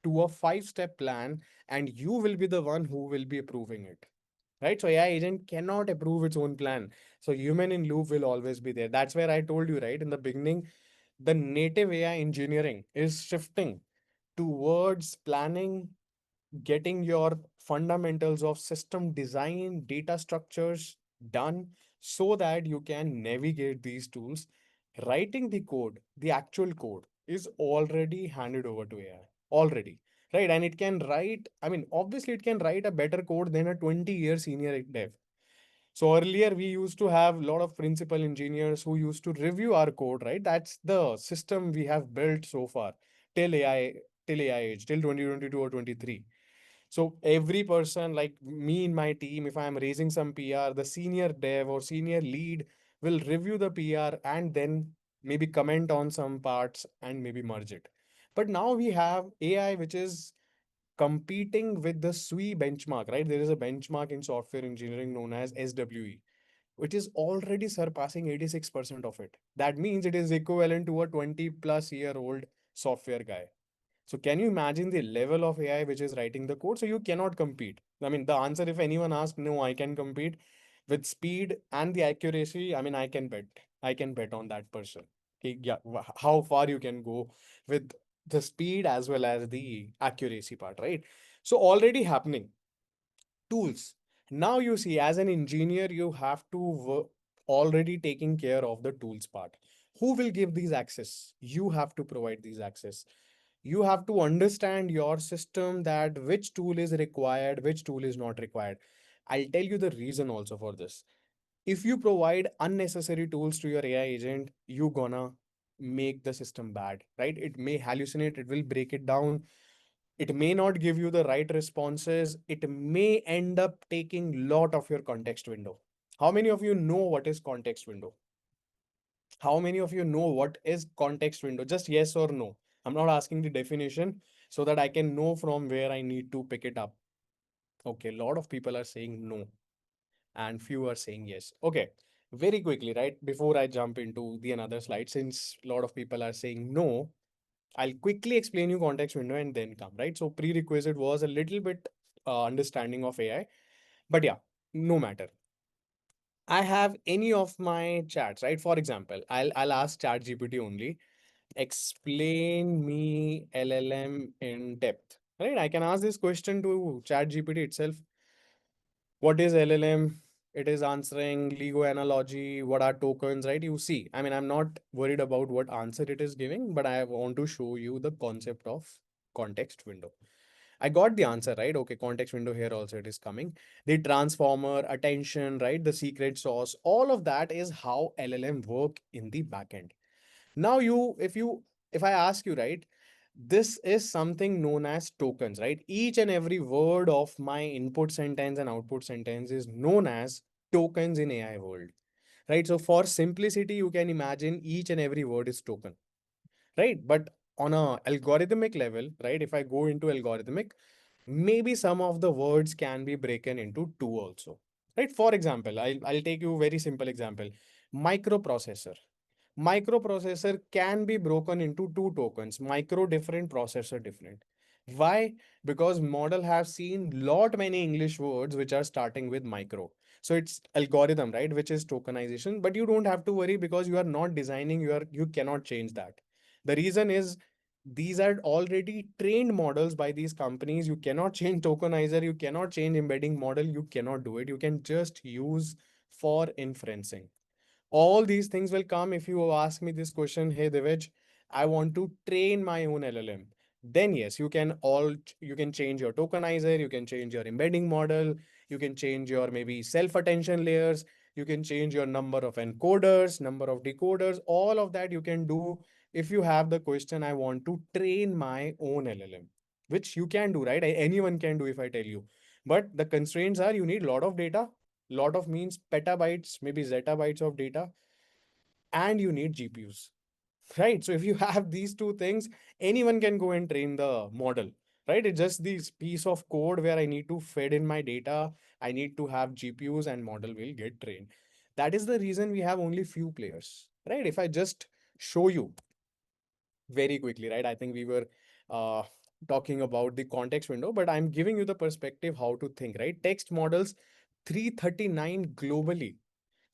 to a five-step plan, and you will be the one who will be approving it. Right? So AI agent cannot approve its own plan. So human in loop will always be there. That's where I told you, right? In the beginning, the native AI engineering is shifting towards planning, getting your fundamentals of system design, data structures done so that you can navigate these tools. Writing the code, the actual code, is already handed over to AI. Already. Right. And it can write, I mean, obviously, it can write a better code than a 20-year senior dev. So earlier we used to have a lot of principal engineers who used to review our code, right? That's the system we have built so far till AI, till AI age, till 2022 or 23. So every person like me in my team, if I'm raising some PR, the senior dev or senior lead will review the PR and then maybe comment on some parts and maybe merge it. But now we have AI, which is competing with the SWE benchmark, right? There is a benchmark in software engineering known as SWE, which is already surpassing 86% of it. That means it is equivalent to a 20 plus year old software guy. So can you imagine the level of AI which is writing the code? So you cannot compete. I mean, the answer, if anyone asks, no, I can compete with speed and the accuracy. I mean, I can bet. I can bet on that person. Okay, yeah, how far you can go with the speed as well as the accuracy part, right? So already happening. Tools. Now you see, as an engineer, you have to already taking care of the tools part. Who will give these access? You have to provide these access. You have to understand your system, that which tool is required, which tool is not required. I'll tell you the reason also for this. If you provide unnecessary tools to your AI agent, you gonna make the system bad, right? It may hallucinate, it will break it down, it may not give you the right responses, it may end up taking lot of your context window. How many of you know what is context window? How many of you know what is context window? Just yes or no. I'm not asking the definition, so that I can know from where I need to pick it up. Okay, a lot of people are saying no and few are saying yes. Okay, very quickly, right? Before I jump into the another slide, since a lot of people are saying no, I'll quickly explain you context window and then come, right? So prerequisite was a little bit understanding of AI, but yeah, no matter. I have any of my chats, right? For example, I'll ask ChatGPT only, explain me LLM in depth, right? I can ask this question to ChatGPT itself. What is LLM? It is answering Lego analogy. What are tokens, right? You see, I mean, I'm not worried about what answer it is giving, but I want to show you the concept of context window. I got the answer, right? Okay, context window here also it is coming. The transformer, attention, right? The secret sauce, all of that is how LLM work in the backend. Now if I ask you, right, this is something known as tokens, right? Each and every word of my input sentence and output sentence is known as tokens in AI world, right? So for simplicity, you can imagine each and every word is token, right? But on a algorithmic level, right, if I go into algorithmic, maybe some of the words can be broken into two also, right? For example, I'll take you a very simple example. Microprocessor. Microprocessor can be broken into two tokens, micro different, processor different. Why? Because model have seen lot many English words which are starting with micro. So it's algorithm, right, which is tokenization, but you don't have to worry because you are not designing, you cannot change that. The reason is these are already trained models by these companies. You cannot change tokenizer, you cannot change embedding model, you cannot do it. You can just use for inferencing. All these things will come if you ask me this question, hey Divij, I want to train my own LLM. Then yes, you can change your tokenizer, you can change your embedding model, you can change your maybe self-attention layers, you can change your number of encoders, number of decoders, all of that you can do if you have the question, I want to train my own LLM, which you can do, right? Anyone can do if I tell you. But the constraints are you need a lot of data, lot of means petabytes, maybe zettabytes of data, and you need GPUs, right? So if you have these two things, anyone can go and train the model, right? It's just this piece of code where I need to feed in my data, I need to have GPUs, and model will get trained. That is the reason we have only few players, right? If I just show you very quickly, right? I think we were uh, talking about the context window, but I'm giving you the perspective how to think, right? Text models 339 globally.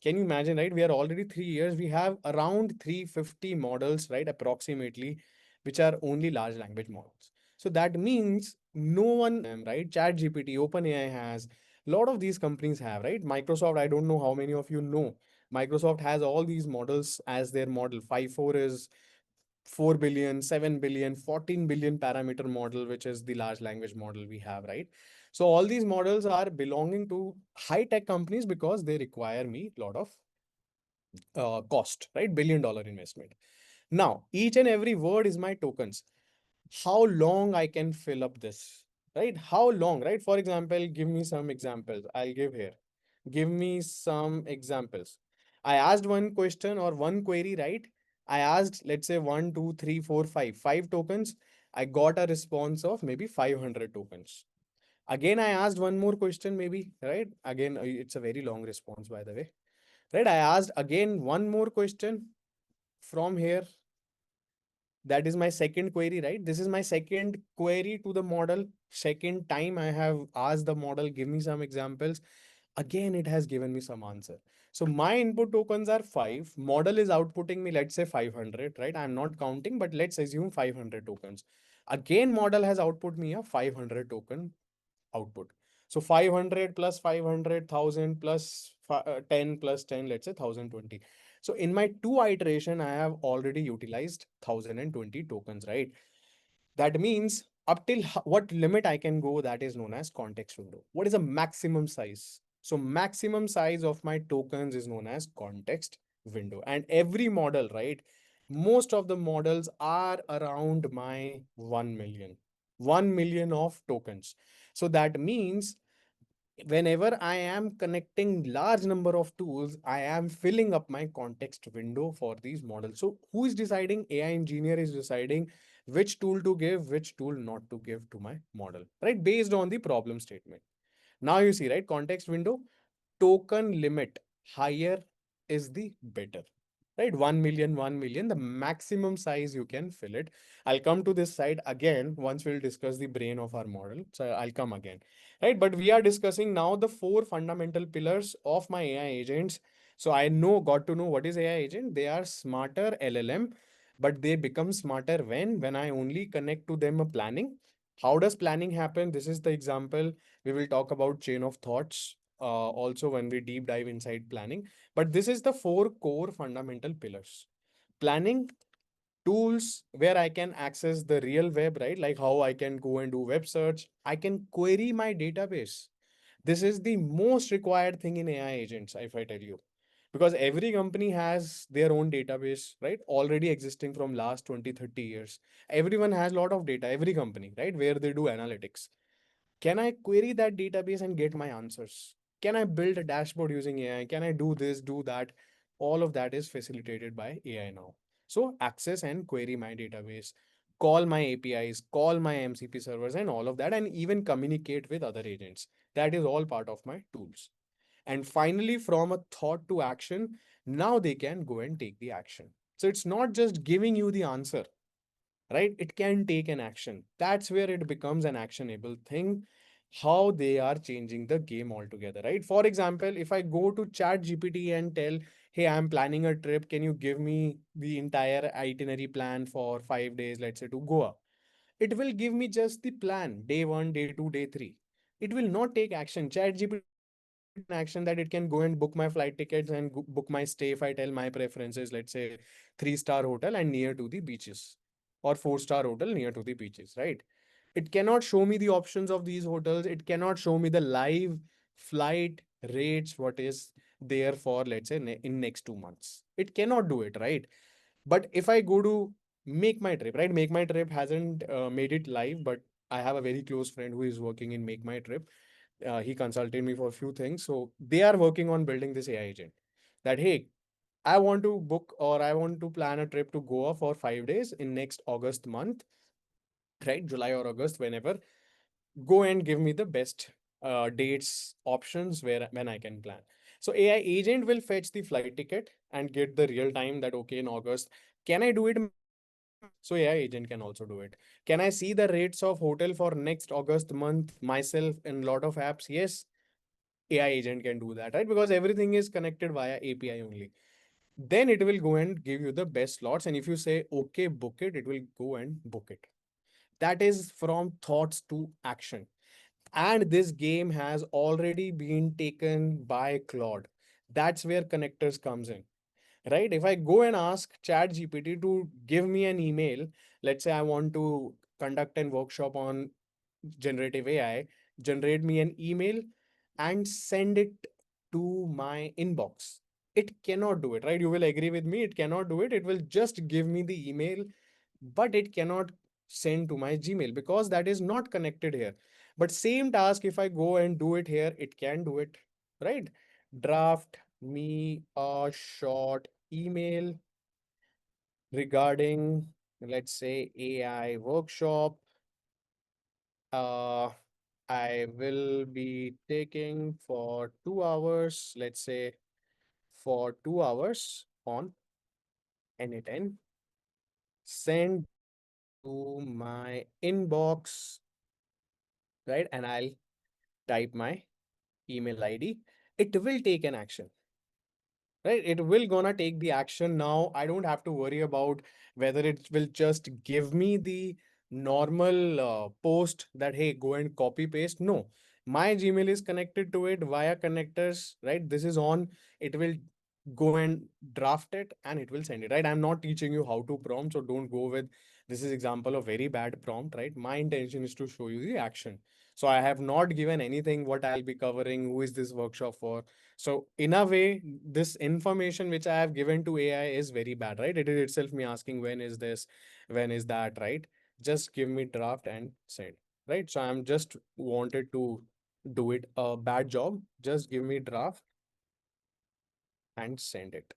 Can you imagine, right? We are already 3 years. We have around 350 models, right? Approximately, which are only large language models. So that means no one, right? ChatGPT, OpenAI has, a lot of these companies have, right? Microsoft, I don't know how many of you know. Microsoft has all these models as their model. 5.4 is 4 billion, 7 billion, 14 billion parameter model, which is the large language model we have, right? So all these models are belonging to high tech companies because they require me a lot of cost, right? $1 billion investment. Now, each and every word is my tokens. How long I can fill up this, right? How long, right? For example, give me some examples. I'll give here. Give me some examples. I asked one question or one query, right? I asked, let's say one, two, three, four, five tokens. I got a response of maybe 500 tokens. Again, I asked one more question, maybe, right? Again, it's a very long response, by the way, right? I asked again one more question from here. That is my second query, right? This is my second query to the model. Second time I have asked the model, give me some examples. Again, it has given me some answer. So my input tokens are five. Model is outputting me, let's say 500, right? I'm not counting, but let's assume 500 tokens. Again, model has output me a 500 token output. So 500 plus 500,000 plus 10 plus 10, let's say 1020. So in my two iteration, I have already utilized 1020 tokens, right? That means up till what limit I can go, that is known as context window. What is a maximum size? So maximum size of my tokens is known as context window. And every model, right? Most of the models are around my 1 million. 1 million of tokens. So that means whenever I am connecting large number of tools, I am filling up my context window for these models. So who is deciding? AI engineer is deciding which tool to give, which tool not to give to my model, right? Based on the problem statement. Now you see, right? Context window, token limit higher is the better, right? 1 million, 1 million, the maximum size you can fill it. I'll come to this side again once we'll discuss the brain of our model. So I'll come again, right? But we are discussing now the four fundamental pillars of my AI agents. So I got to know what is AI agent. They are smarter LLM, but they become smarter when I only connect to them a planning. How does planning happen? This is the example. We will talk about chain of thoughts also when we deep dive inside planning. But this is the four core fundamental pillars. Planning, tools where I can access the real web, right? Like how I can go and do web search. I can query my database. This is the most required thing in AI agents, if I tell you. Because every company has their own database, right? Already existing from last 20, 30 years. Everyone has a lot of data, every company, right? Where they do analytics. Can I query that database and get my answers? Can I build a dashboard using AI? Can I do this, do that? All of that is facilitated by AI now. So access and query my database, call my APIs, call my MCP servers, and all of that, and even communicate with other agents. That is all part of my tools. And finally, from a thought to action, now they can go and take the action. So it's not just giving you the answer, right? It can take an action. That's where it becomes an actionable thing. How they are changing the game altogether, right? For example, if I go to chat gpt and tell, hey, I'm planning a trip, can you give me the entire itinerary plan for 5 days, let's say to Goa? It will give me just the plan, day one, day two, day three. It will not take action. Chat gpt can only take an action that it can go and book my flight tickets and book my stay if I tell my preferences, let's say 3-star hotel and near to the beaches, or 4-star hotel near to the beaches, right? It cannot show me the options of these hotels. It cannot show me the live flight rates, what is there for, let's say, in next 2 months. It cannot do it, right? But if I go to Make My Trip, right? Make My Trip hasn't made it live, but I have a very close friend who is working in Make My Trip. He consulted me for a few things. So they are working on building this AI agent that, hey, I want to book or I want to plan a trip to Goa for 5 days in next August month, right? July or August, whenever. Go and give me the best dates options where when I can plan. So AI agent will fetch the flight ticket and get the real time that okay, in August, can I do it myself? Yes. So AI agent can also do it. Can I see the rates of hotel for next August month myself in lot of apps? Yes. AI agent can do that, right? Because everything is connected via API only. Then it will go and give you the best slots. And if you say, okay, book it will go and book it. That is from thoughts to action. And this game has already been taken by Claude. That's where connectors comes in, right? If I go and ask Chat GPT to give me an email, let's say I want to conduct an workshop on generative AI, generate me an email and send it to my inbox. It cannot do it, right? You will agree with me. It cannot do it. It will just give me the email, but it cannot send to my Gmail because that is not connected here. But same task, if I go and do it here, it can do it, right? Draft me a short email regarding, let's say, AI workshop. Uh, I will be taking for 2 hours, let's say for 2 hours on N10. Send this to my inbox, right? And I'll type my email ID. It will take an action, right? It will gonna take the action. Now I don't have to worry about whether it will just give me the normal post that, hey, go and copy paste. No, My Gmail is connected to it via connectors, right? This is on. It will go and draft it and it will send it, right? I'm not teaching you how to prompt, so don't go with this is example of very bad prompt, right? My intention is to show you the action. So I have not given anything what I'll be covering, who is this workshop for. So in a way, this information which I have given to AI is very bad, right? It is itself me asking when is this, when is that, right? Just give me draft and send, right? So I'm just wanted to do it a bad job. Just give me draft and send it.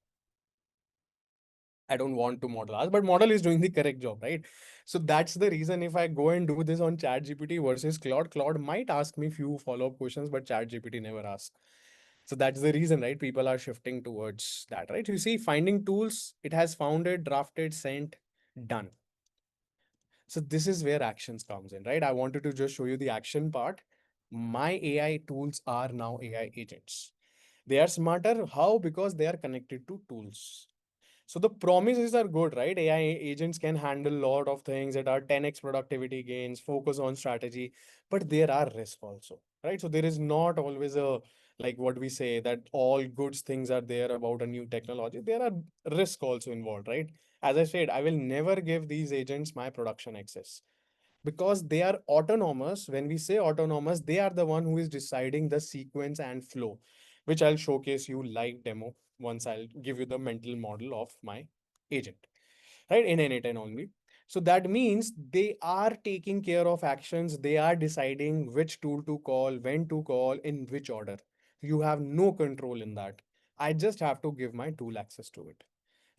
I don't want to model ask, but model is doing the correct job, right? So that's the reason if I go and do this on ChatGPT versus Claude, Claude might ask me few follow-up questions, but ChatGPT never asks. So that's the reason, right? People are shifting towards that, right? You see, finding tools, it has founded, drafted, sent, done. So this is where actions comes in, right? I wanted to just show you the action part. My AI tools are now AI agents. They are smarter. How? Because they are connected to tools. So the promises are good, right? AI agents can handle a lot of things that are 10x productivity gains, focus on strategy, but there are risks also, right? So there is not always a like what we say that all good things are there about a new technology. There are risks also involved, right? As I said, I will never give these agents my production access because they are autonomous. When we say autonomous, they are the one who is deciding the sequence and flow, which I'll showcase you live demo once I'll give you the mental model of my agent, right? In N10 only. So that means they are taking care of actions. They are deciding which tool to call, when to call, in which order. You have no control in that. I just have to give my tool access to it,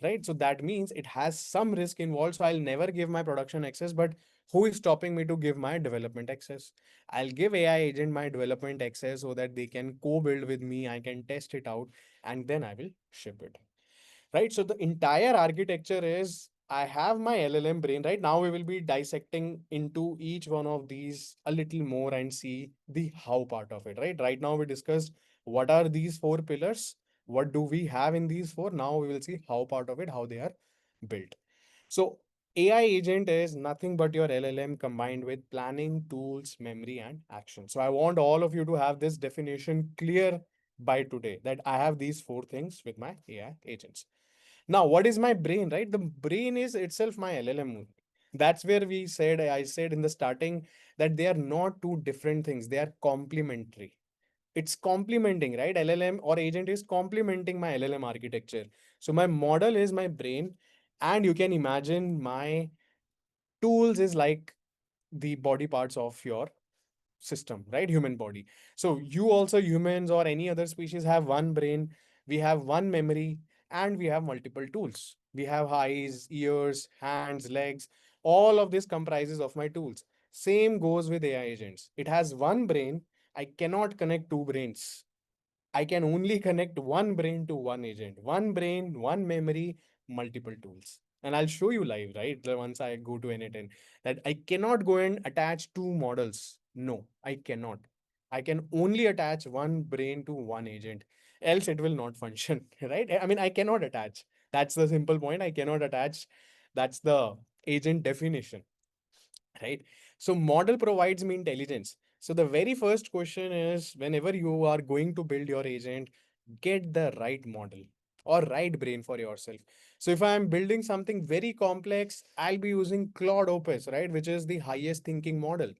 right? So that means it has some risk involved. So I'll never give my production access, but who is stopping me to give my development access? I'll give AI agent my development access so that they can co-build with me. I can test it out and then I will ship it, right? So the entire architecture is I have my LLM brain, right? Now we will be dissecting into each one of these a little more and see the how part of it, right? Right now we discussed what are these four pillars, what do we have in these four. Now we will see how part of it, how they are built. So AI agent is nothing but your LLM combined with planning, tools, memory, and action. So I want all of you to have this definition clear by today that I have these four things with my AI agents. Now, what is my brain, right? The brain is itself my LLM. That's where I said in the starting that they are not two different things, they are complementary. It's complementing, right? LLM or agent is complementing my LLM architecture. So my model is my brain, and you can imagine my tools is like the body parts of your system, right? Human body. So you also humans or any other species have one brain, we have one memory, and we have multiple tools. We have eyes, ears, hands, legs. All of this comprises of my tools. Same goes with AI agents. It has one brain. I cannot connect two brains. I can only connect one brain to one agent, one brain, one memory, multiple tools. And I'll show you live, right? Once I go to N10, that I cannot go and attach two models. No, I cannot. I can only attach one brain to one agent, else it will not function, right? I mean, I cannot attach. That's the simple point. I cannot attach. That's the agent definition, right? So model provides me intelligence. So the very first question is whenever you are going to build your agent, get the right model or right brain for yourself. So if I am building something very complex, I'll be using Claude Opus, right, which is the highest thinking model.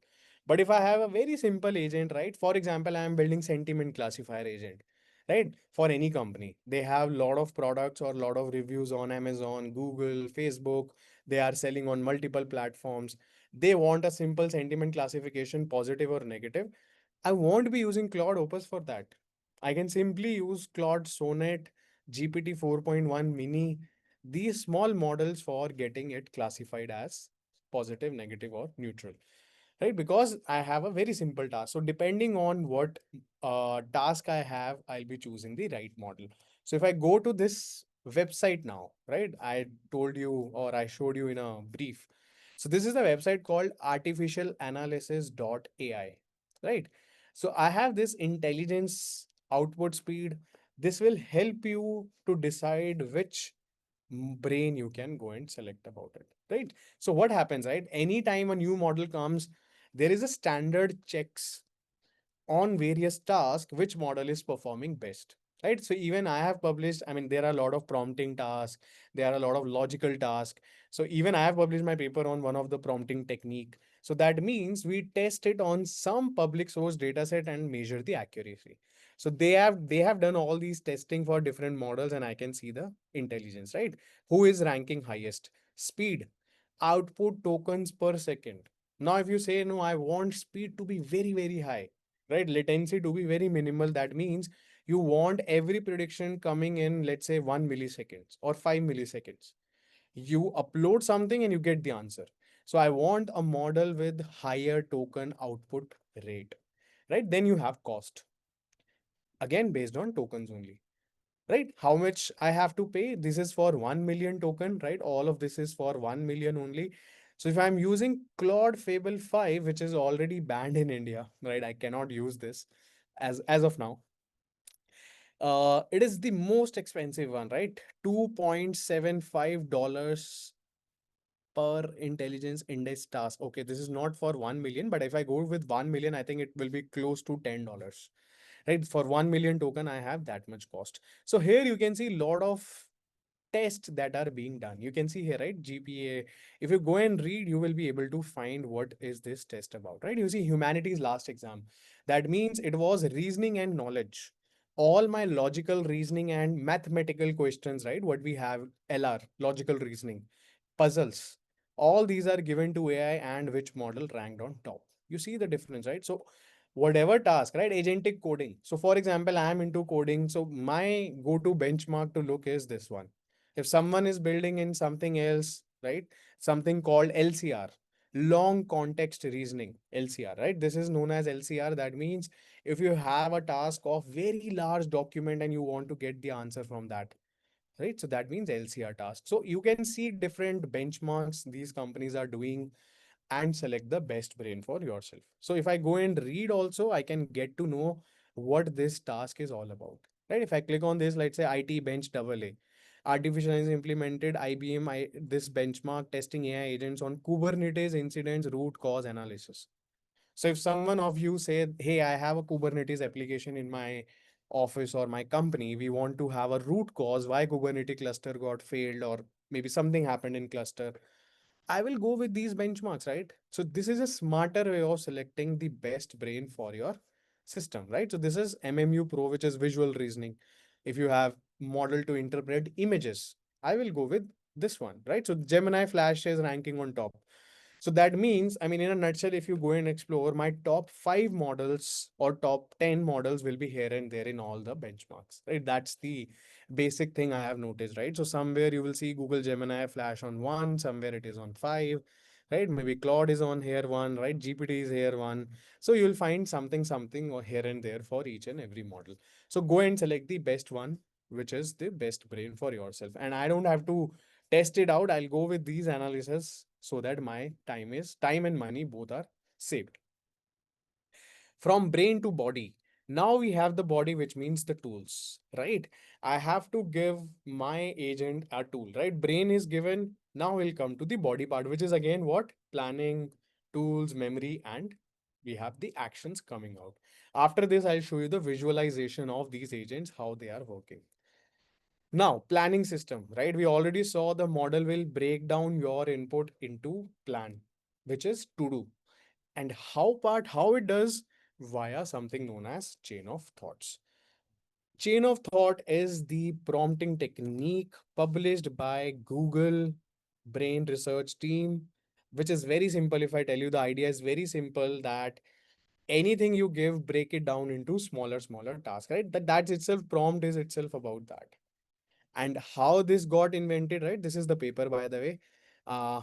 But if I have a very simple agent, right, for example, I am building sentiment classifier agent, right, for any company. They have a lot of products or a lot of reviews on Amazon, Google, Facebook. They are selling on multiple platforms. They want a simple sentiment classification, positive or negative. I won't be using Claude Opus for that. I can simply use Claude Sonnet, GPT 4.1 Mini, these small models for getting it classified as positive, negative, or neutral, right? Because I have a very simple task. So depending on what task I have, I'll be choosing the right model. So if I go to this website now, right, I told you or I showed you in a brief. So this is the website called artificialanalysis.ai, right? So I have this intelligence output speed. This will help you to decide which brain you can go and select about it, right? So what happens, right? Anytime a new model comes, there is a standard checks on various tasks, which model is performing best. Right. So even I have published, I mean, there are a lot of prompting tasks, there are a lot of logical tasks. So even I have published my paper on one of the prompting technique. So that means we test it on some public source data set and measure the accuracy. So they have done all these testing for different models, and I can see the intelligence, right? Who is ranking highest? Speed, output tokens per second. Now, if you say no, I want speed to be very, very high, right? Latency to be very minimal. That means you want every prediction coming in, let's say 1 milliseconds or 5 milliseconds. You upload something and you get the answer. So I want a model with higher token output rate, right? Then you have cost, again based on tokens only, right? How much I have to pay? This is for 1 million token, right? All of this is for 1 million only. So if I'm using Claude Fable 5, which is already banned in India, right? I cannot use this as of now. It is the most expensive one, right? $2.75 per intelligence index task. Okay, this is not for 1 million, but if I go with 1 million, I think it will be close to $10, right? For 1 million token, I have that much cost. So here you can see a lot of tests that are being done. You can see here, right? GPA. If you go and read, you will be able to find what is this test about, right? You see humanities last exam. That means it was reasoning and knowledge. All my logical reasoning and mathematical questions, right? What we have, LR, logical reasoning, puzzles. All these are given to AI and which model ranked on top. You see the difference, right? So whatever task, right? Agentic coding. So for example, I am into coding. So my go-to benchmark to look is this one. If someone is building in something else, right? Something called LCR, long context reasoning, LCR, right? This is known as LCR. That means if you have a task of very large document and you want to get the answer from that, right? So that means LCR task. So you can see different benchmarks these companies are doing and select the best brain for yourself. So if I go and read also, I can get to know what this task is all about, right? If I click on this, let's say IT bench double A, artificial is implemented IBM, this benchmark testing AI agents on Kubernetes incidents root cause analysis. So if someone of you said, hey, I have a Kubernetes application in my office or my company, we want to have a root cause why Kubernetes cluster got failed or maybe something happened in cluster, I will go with these benchmarks, right? So this is a smarter way of selecting the best brain for your system, right? So this is MMU Pro, which is visual reasoning. If you have model to interpret images, I will go with this one, right? So Gemini Flash is ranking on top. So that means, I mean, in a nutshell, if you go and explore, my top 5 models or top 10 models will be here and there in all the benchmarks, right? That's the basic thing I have noticed, right? So somewhere you will see Google Gemini Flash on one, somewhere it is on five, right? Maybe Claude is on here one, right? GPT is here one. So you'll find something or here and there for each and every model. So go and select the best one, which is the best brain for yourself. And I don't have to test it out. I'll go with these analysis so that my time and money both are saved. From brain to body. Now we have the body, which means the tools, right? I have to give my agent a tool, right? Brain is given. Now we'll come to the body part, which is again what? Planning, tools, memory, and we have the actions coming out. After this, I'll show you the visualization of these agents, how they are working. Now, planning system, right? We already saw the model will break down your input into plan, which is to do. And how it does via something known as chain of thoughts. Chain of thought is the prompting technique published by Google Brain Research Team, which is very simple. If I tell you the idea is very simple that anything you give, break it down into smaller tasks, right? That's itself prompt is itself about that. And how this got invented, right? This is the paper, by the way.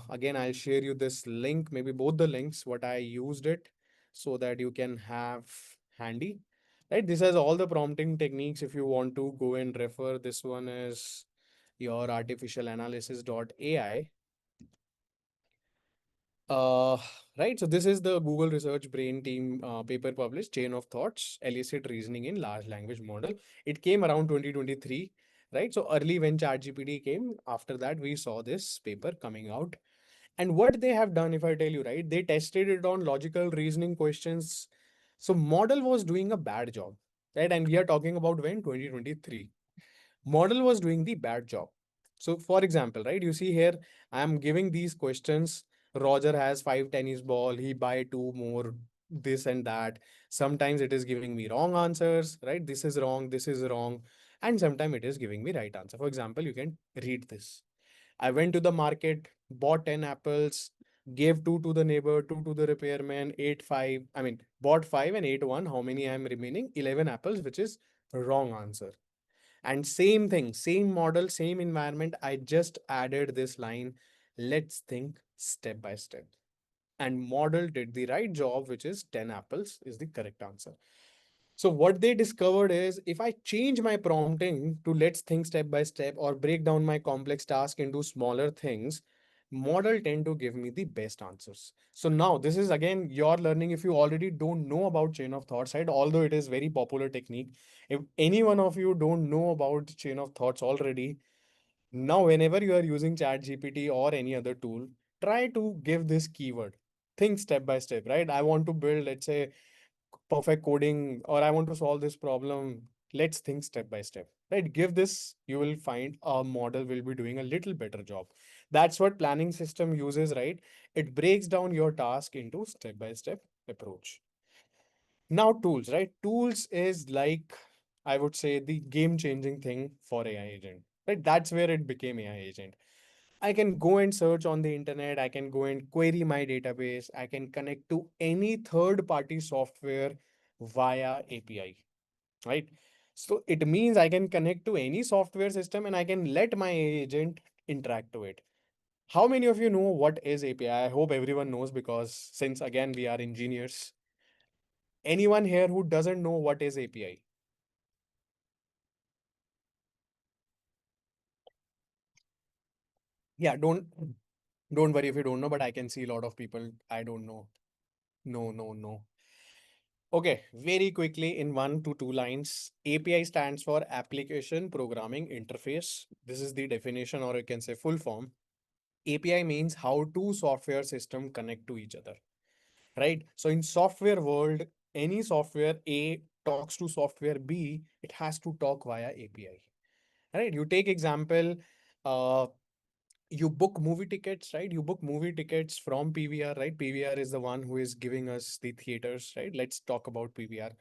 Again, I'll share you this link, maybe both the links, what I used it, so that you can have handy, right? This has all the prompting techniques. If you want to go and refer, this one is your artificialanalysis.ai. Uh, right. So this is the Google Research Brain Team paper published, Chain of Thoughts, Elicit Reasoning in Large Language Model. It came around 2023, right? So early when ChatGPT came, after that we saw this paper coming out. And what they have done, if I tell you, right, they tested it on logical reasoning questions So model was doing a bad job, right? And we are talking about when 2023. Model was doing the bad job. So for example, right, you see here, I am giving these questions. Roger has 5 tennis ball, he buy two more, this and that. Sometimes it is giving me wrong answers, right? This is wrong, this is wrong. And sometimes it is giving me right answer. For example, you can read this. I went to the market, bought 10 apples, gave two to the neighbor, two to the repairman, ate five. I mean, bought five and ate one. How many I am remaining? 11 apples, which is wrong answer. And same thing, same model, same environment. I just added this line. Let's think step by step. And model did the right job, which is 10 apples is the correct answer. So what they discovered is if I change my prompting to let's think step by step or break down my complex task into smaller things, model tend to give me the best answers. So now this is again your learning. If you already don't know about chain of thoughts, right? Although it is very popular technique, if any one of you don't know about chain of thoughts already, now whenever you are using ChatGPT or any other tool, try to give this keyword. Think step by step, right? I want to build, let's say, perfect coding, or I want to solve this problem. Let's think step by step, right? Give this, you will find a model will be doing a little better job. That's what planning system uses, right? It breaks down your task into step by step approach. Now tools, right? Tools is like, I would say, the game changing thing for AI agent, right? That's where it became AI agent. I can go and search on the internet. I can go and query my database. I can connect to any third party software via API, right? So it means I can connect to any software system and I can let my agent interact to it. How many of you know what is API? I hope everyone knows because since again we are engineers. Anyone here who doesn't know what is API? Yeah, don't worry if you don't know, but I can see a lot of people I don't know. No, no, no. Okay, very quickly in 1 to 2 lines. API stands for Application Programming Interface. This is the definition, or you can say full form. API means how two software systems connect to each other, right? So in software world, any software A talks to software B, it has to talk via API, right? You take example, uh, you book movie tickets, right? You book movie tickets from PVR, right? PVR is the one who is giving us the theaters, right? Let's talk about PVR.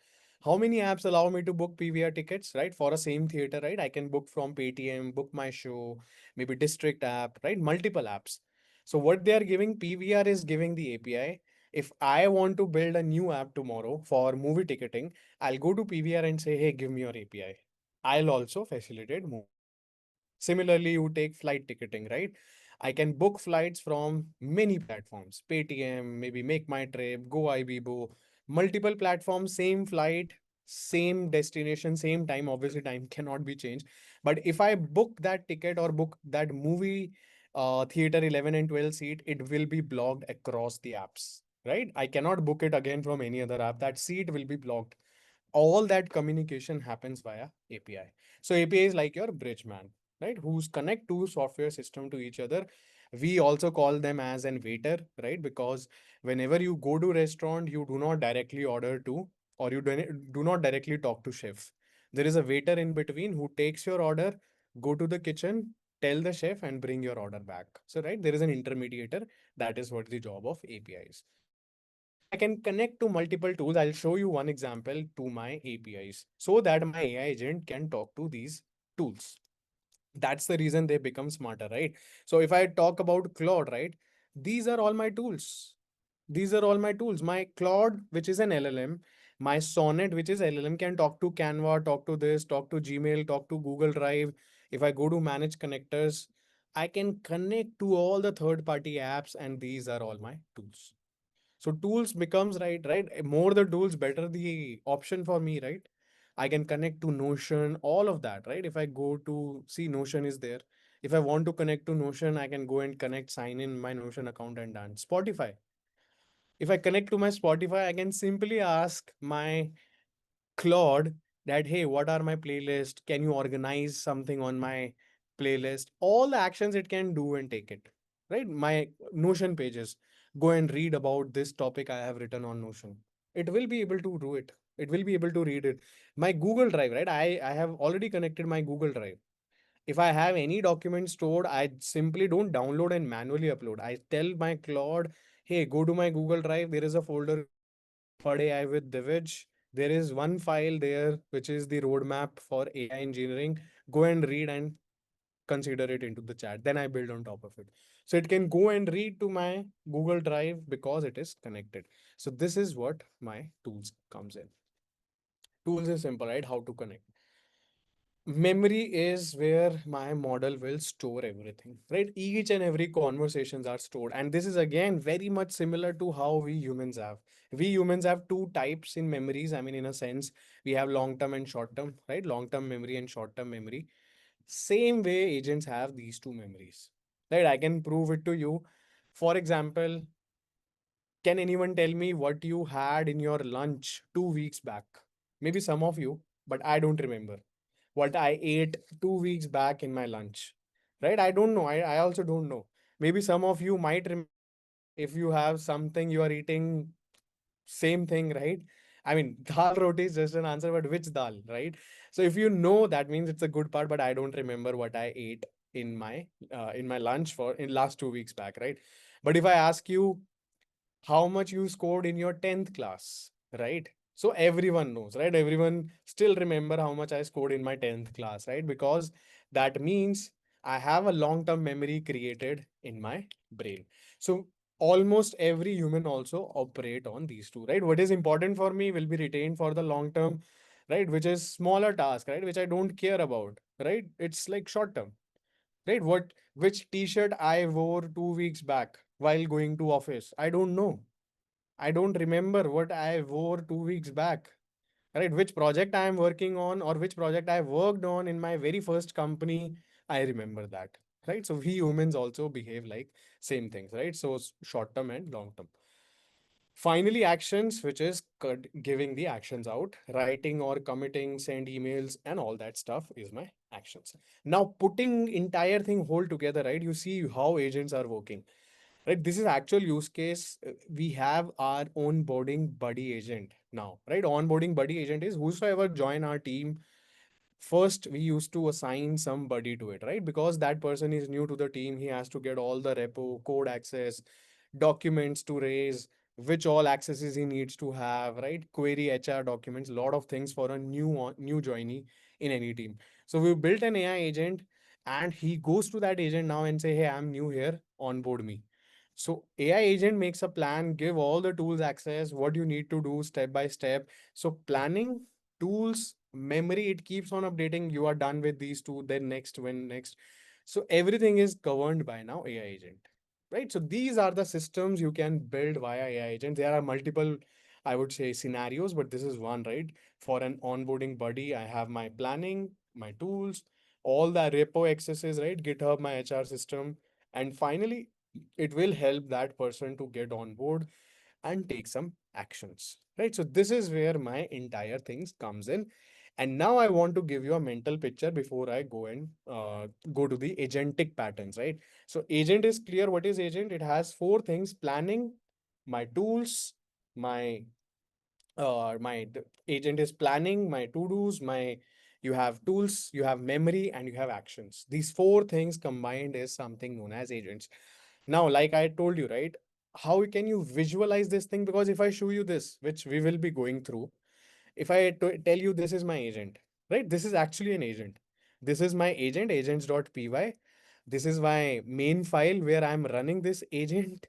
How many apps allow me to book PVR tickets, right? For a same theater, right? I can book from Paytm, book my show, maybe District app, right? Multiple apps. So what they are giving, PVR is giving the API. If I want to build a new app tomorrow for movie ticketing, I'll go to PVR and say, hey, give me your API. I'll also facilitate movie ticketing. Similarly, you take flight ticketing, right? I can book flights from many platforms, Paytm, maybe Make My Trip, Go Ibibo, multiple platforms, same flight, same destination, same time. Obviously, time cannot be changed. But if I book that ticket or book that movie theater 11 and 12 seat, it will be blocked across the apps, right? I cannot book it again from any other app. That seat will be blocked. All that communication happens via API. So API is like your bridge man, right? Who's connect two software system to each other. We also call them as an waiter, right? Because whenever you go to restaurant, you do not directly order to, or you do not directly talk to chef. There is a waiter in between who takes your order, go to the kitchen, tell the chef and bring your order back. So, right, there is an intermediator. That is what the job of API is. So I can connect to multiple tools. I'll show you one example to my APIs so that my AI agent can talk to these tools. That's the reason they become smarter, right? So if I talk about Claude, right, these are all my tools. These are all my tools. My Claude, which is an LLM, my Sonnet, which is LLM, can talk to Canva, talk to this, talk to Gmail, talk to Google Drive. If I go to manage connectors, I can connect to all the third party apps, and these are all my tools. So tools becomes right. More the tools, better the option for me, right? I can connect to Notion, all of that, right? If I go to see Notion is there. If I want to connect to Notion, I can go and connect, sign in my Notion account and done. Spotify. If I connect to my Spotify, I can simply ask my Claude that, hey, what are my playlist? Can you organize something on my playlist? All the actions it can do and take it, right? My Notion pages, go and read about this topic I have written on Notion. it will be able to do it. It will be able to read it. My Google Drive, right? I have already connected my Google Drive. If I have any document stored, I simply don't download and manually upload. I tell my Claude, hey, go to my Google Drive. There is a folder called FUD AI with Divij. There is one file there which is the roadmap for AI engineering. Go and read and consider it into the chat. Then I build on top of it. So it can go and read to my Google Drive because it is connected. So this is what my tools comes in. Tools is simple, right? How to connect. Memory is where my model will store everything, right? Each and every conversations are stored, and this is again very much similar to how we humans have two types in memories. I mean, in a sense, we have long term and short term, right? Long term memory and short term memory. Same way agents have these two memories, right? I can prove it to you. For example, can anyone tell me what you had in your lunch 2 weeks back? Maybe some of you, but I don't remember what I ate 2 weeks back in my lunch. Right? I don't know. I also don't know. Maybe some of you might remember if you have something you are eating, same thing, right? I mean, dal roti is just an answer, but which dal, right? So if you know, that means it's a good part, but I don't remember what I ate in my lunch for in last 2 weeks back, right? But if I ask you how much you scored in your 10th class, right? So everyone knows, right? Everyone still remember how much I scored in my 10th class, right? Because that means I have a long-term memory created in my brain. So almost every human also operate on these two, right? What is important for me will be retained for the long term, right? Which is smaller task, right? Which I don't care about, right? It's like short term, right? Which t-shirt I wore 2 weeks back while going to office, I don't know. I don't remember what I wore 2 weeks back, right? Which project I am working on or which project I worked on in my very first company, I remember that, right? So we humans also behave like same things, right? So short term and long term. Finally, actions, which is giving the actions out, writing or committing, send emails, and all that stuff is my actions. Now, putting entire thing whole together, right? You see how agents are working, right? This is actual use case. We have our onboarding buddy agent now, right? Onboarding buddy agent is whosoever join our team. First, we used to assign somebody to it, right? Because that person is new to the team. He has to get all the repo, code access, documents to raise, which all accesses he needs to have, right? Query HR documents, a lot of things for a new joinee in any team. So we built an AI agent, and he goes to that agent now and say, "Hey, I'm new here, onboard me." So AI agent makes a plan, give all the tools access, what you need to do step by step. So planning, tools, memory, it keeps on updating. You are done with these two, then next, when next. So everything is governed by now AI agent, right? So these are the systems you can build via AI agent. There are multiple, I would say, scenarios, but this is one, right? For an onboarding buddy, I have my planning, my tools, all the repo accesses, right? GitHub, my HR system. And finally, it will help that person to get on board and take some actions, right? So this is where my entire things comes in. And now I want to give you a mental picture before I go and go to the agentic patterns, right? So agent is clear. What is agent? It has four things: planning, my tools, my agent is planning, my to-dos, my you have tools, you have memory, and you have actions. These four things combined is something known as agents. Now, like I told you, right? How can you visualize this thing? Because if I show you this, which we will be going through, if I tell you this is my agent, right? This is actually an agent. This is my agent, agents.py. This is my main file where I'm running this agent.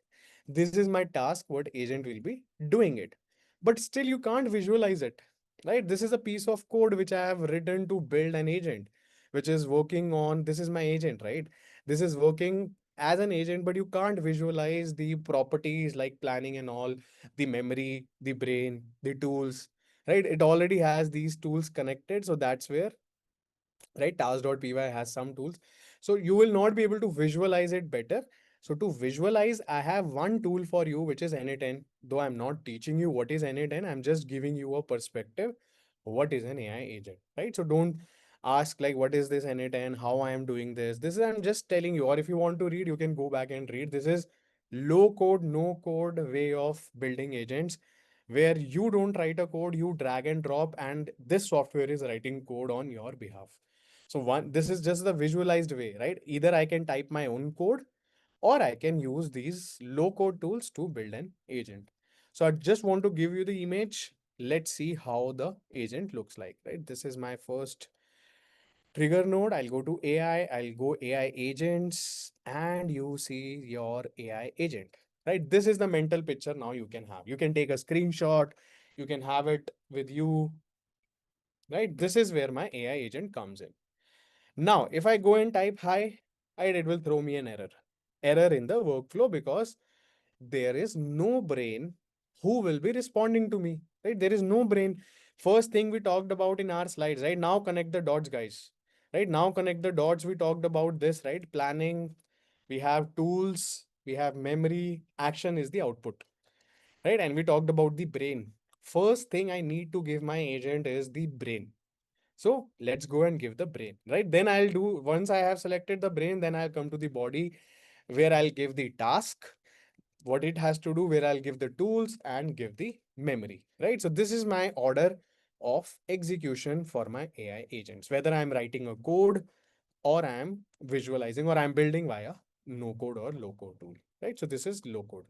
This is my task, what agent will be doing it. But still, you can't visualize it, right? This is a piece of code which I have written to build an agent, which is working on. This is my agent, right? This is working as an agent, but you can't visualize the properties like planning and all, the memory, the brain, the tools, right? It already has these tools connected. So that's where, right, task.py has some tools. So you will not be able to visualize it better. So to visualize, I have one tool for you, which is n8n. Though I'm not teaching you what is n8n, I'm just giving you a perspective. What is an AI agent, right? So don't ask like, what is this n8n, how I am doing this. This is, I'm just telling you, or if you want to read, you can go back and read. This is low code, no code way of building agents, where you don't write a code, you drag and drop, and this software is writing code on your behalf. So one, this is just the visualized way, right? Either I can type my own code or I can use these low code tools to build an agent. So I just want to give you the image. Let's see how the agent looks like, right? This is my first trigger node. I'll go to AI, I'll go AI agents, and you see your AI agent, right? This is the mental picture now you can have. You can take a screenshot, you can have it with you, right? This is where my AI agent comes in. Now, if I go and type hi, right, it will throw me an error. Error in the workflow because there is no brain who will be responding to me, right? There is no brain. First thing we talked about in our slides, right? Now connect the dots, guys. Right now, connect the dots. We talked about this, right? Planning, we have tools, we have memory, action is the output, right? And we talked about the brain. First thing I need to give my agent is the brain. So let's go and give the brain, right? Then I'll do, once I have selected the brain, then I'll come to the body where I'll give the task, what it has to do, where I'll give the tools and give the memory, right? So this is my order of execution for my AI agents, whether I'm writing a code or I'm visualizing or I'm building via no code or low code tool, right? So this is low code.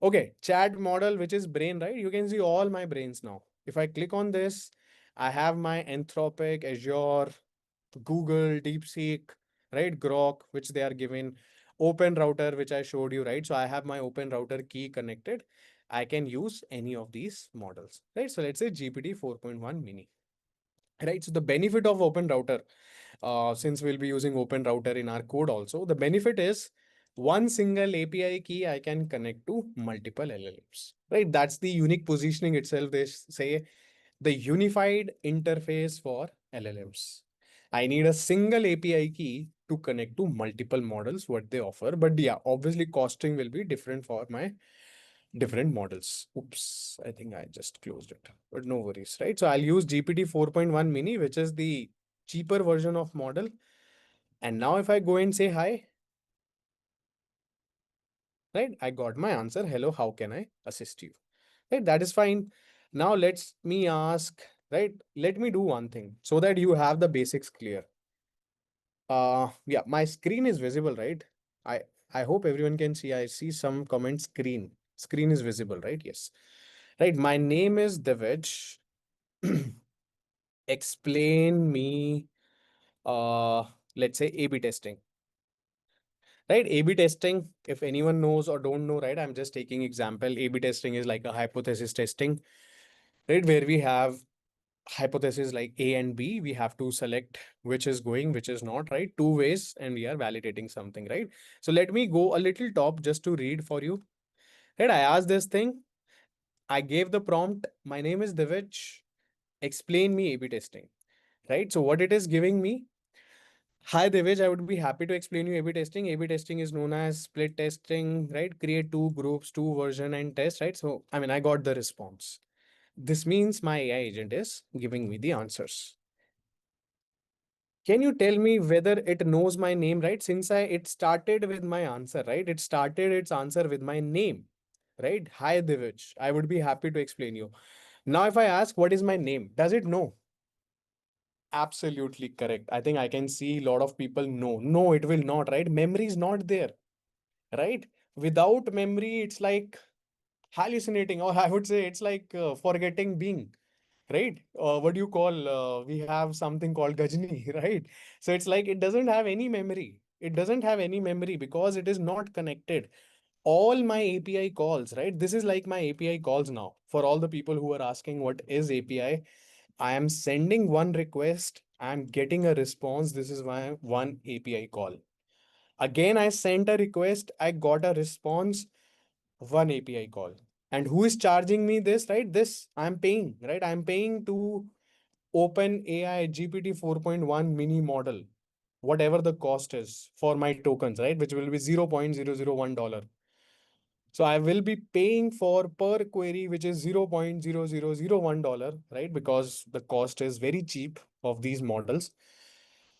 Okay, chat model, which is brain, right? You can see all my brains now. If I click on this, I have my Anthropic, Azure, Google, DeepSeek, right? Grok, which they are given, Open Router, which I showed you, right? So I have my Open Router key connected. I can use any of these models, right? So let's say GPT 4.1 mini, right? So the benefit of Open Router, since we'll be using Open Router in our code also, the benefit is one single API key I can connect to multiple LLMs, right? That's the unique positioning itself. They say the unified interface for LLMs. I need a single API key to connect to multiple models, what they offer. But yeah, obviously costing will be different for my different models. Oops, I think I just closed it, but no worries, right? So I'll use GPT 4.1 mini, which is the cheaper version of model. And now if I go and say hi, right, I got my answer. Hello, how can I assist you? Right, that is fine. Now let's me ask, right? Let me do one thing so that you have the basics clear. Yeah, my screen is visible, right? I I hope everyone can see. I see some comment screen. Screen is visible, right? Yes. Right. My name is Divij. Explain me let's say A/B testing. Right? A/B testing, if anyone knows or don't know, right? I'm just taking example. A/B testing is like a hypothesis testing, right? Where we have hypothesis like A and B, we have to select which is going, which is not, right? Two ways, and we are validating something, right? So let me go a little top just to read for you. Right? I asked this thing. I gave the prompt. My name is Divij. Explain me A/B testing. Right? So what it is giving me. Hi Divij, I would be happy to explain you A/B testing. A/B testing is known as split testing, right? Create two groups, two version and test, right? So I mean, I got the response. This means my AI agent is giving me the answers. Can you tell me whether it knows my name, right? Since it started with my answer, right? It started its answer with my name, right? Hi Divij, I would be happy to explain you. Now, if I ask what is my name, does it know? Absolutely correct. I think I can see a lot of people know. No, it will not, right? Memory is not there, right? Without memory, it's like hallucinating, or I would say it's like forgetting being, right? What do you call? We have something called Gajni, right? So it's like it doesn't have any memory. It doesn't have any memory because it is not connected. All my API calls, right? This is like my API calls now. For all the people who are asking what is API, I am sending one request, I'm getting a response. This is my one API call. Again, I sent a request, I got a response, one API call. And who is charging me this, right? This I'm paying, right? I'm paying to Open AI GPT 4.1 mini model, whatever the cost is for my tokens, right? Which will be $0.001. So I will be paying for per query, which is $0.0001, right? Because the cost is very cheap of these models.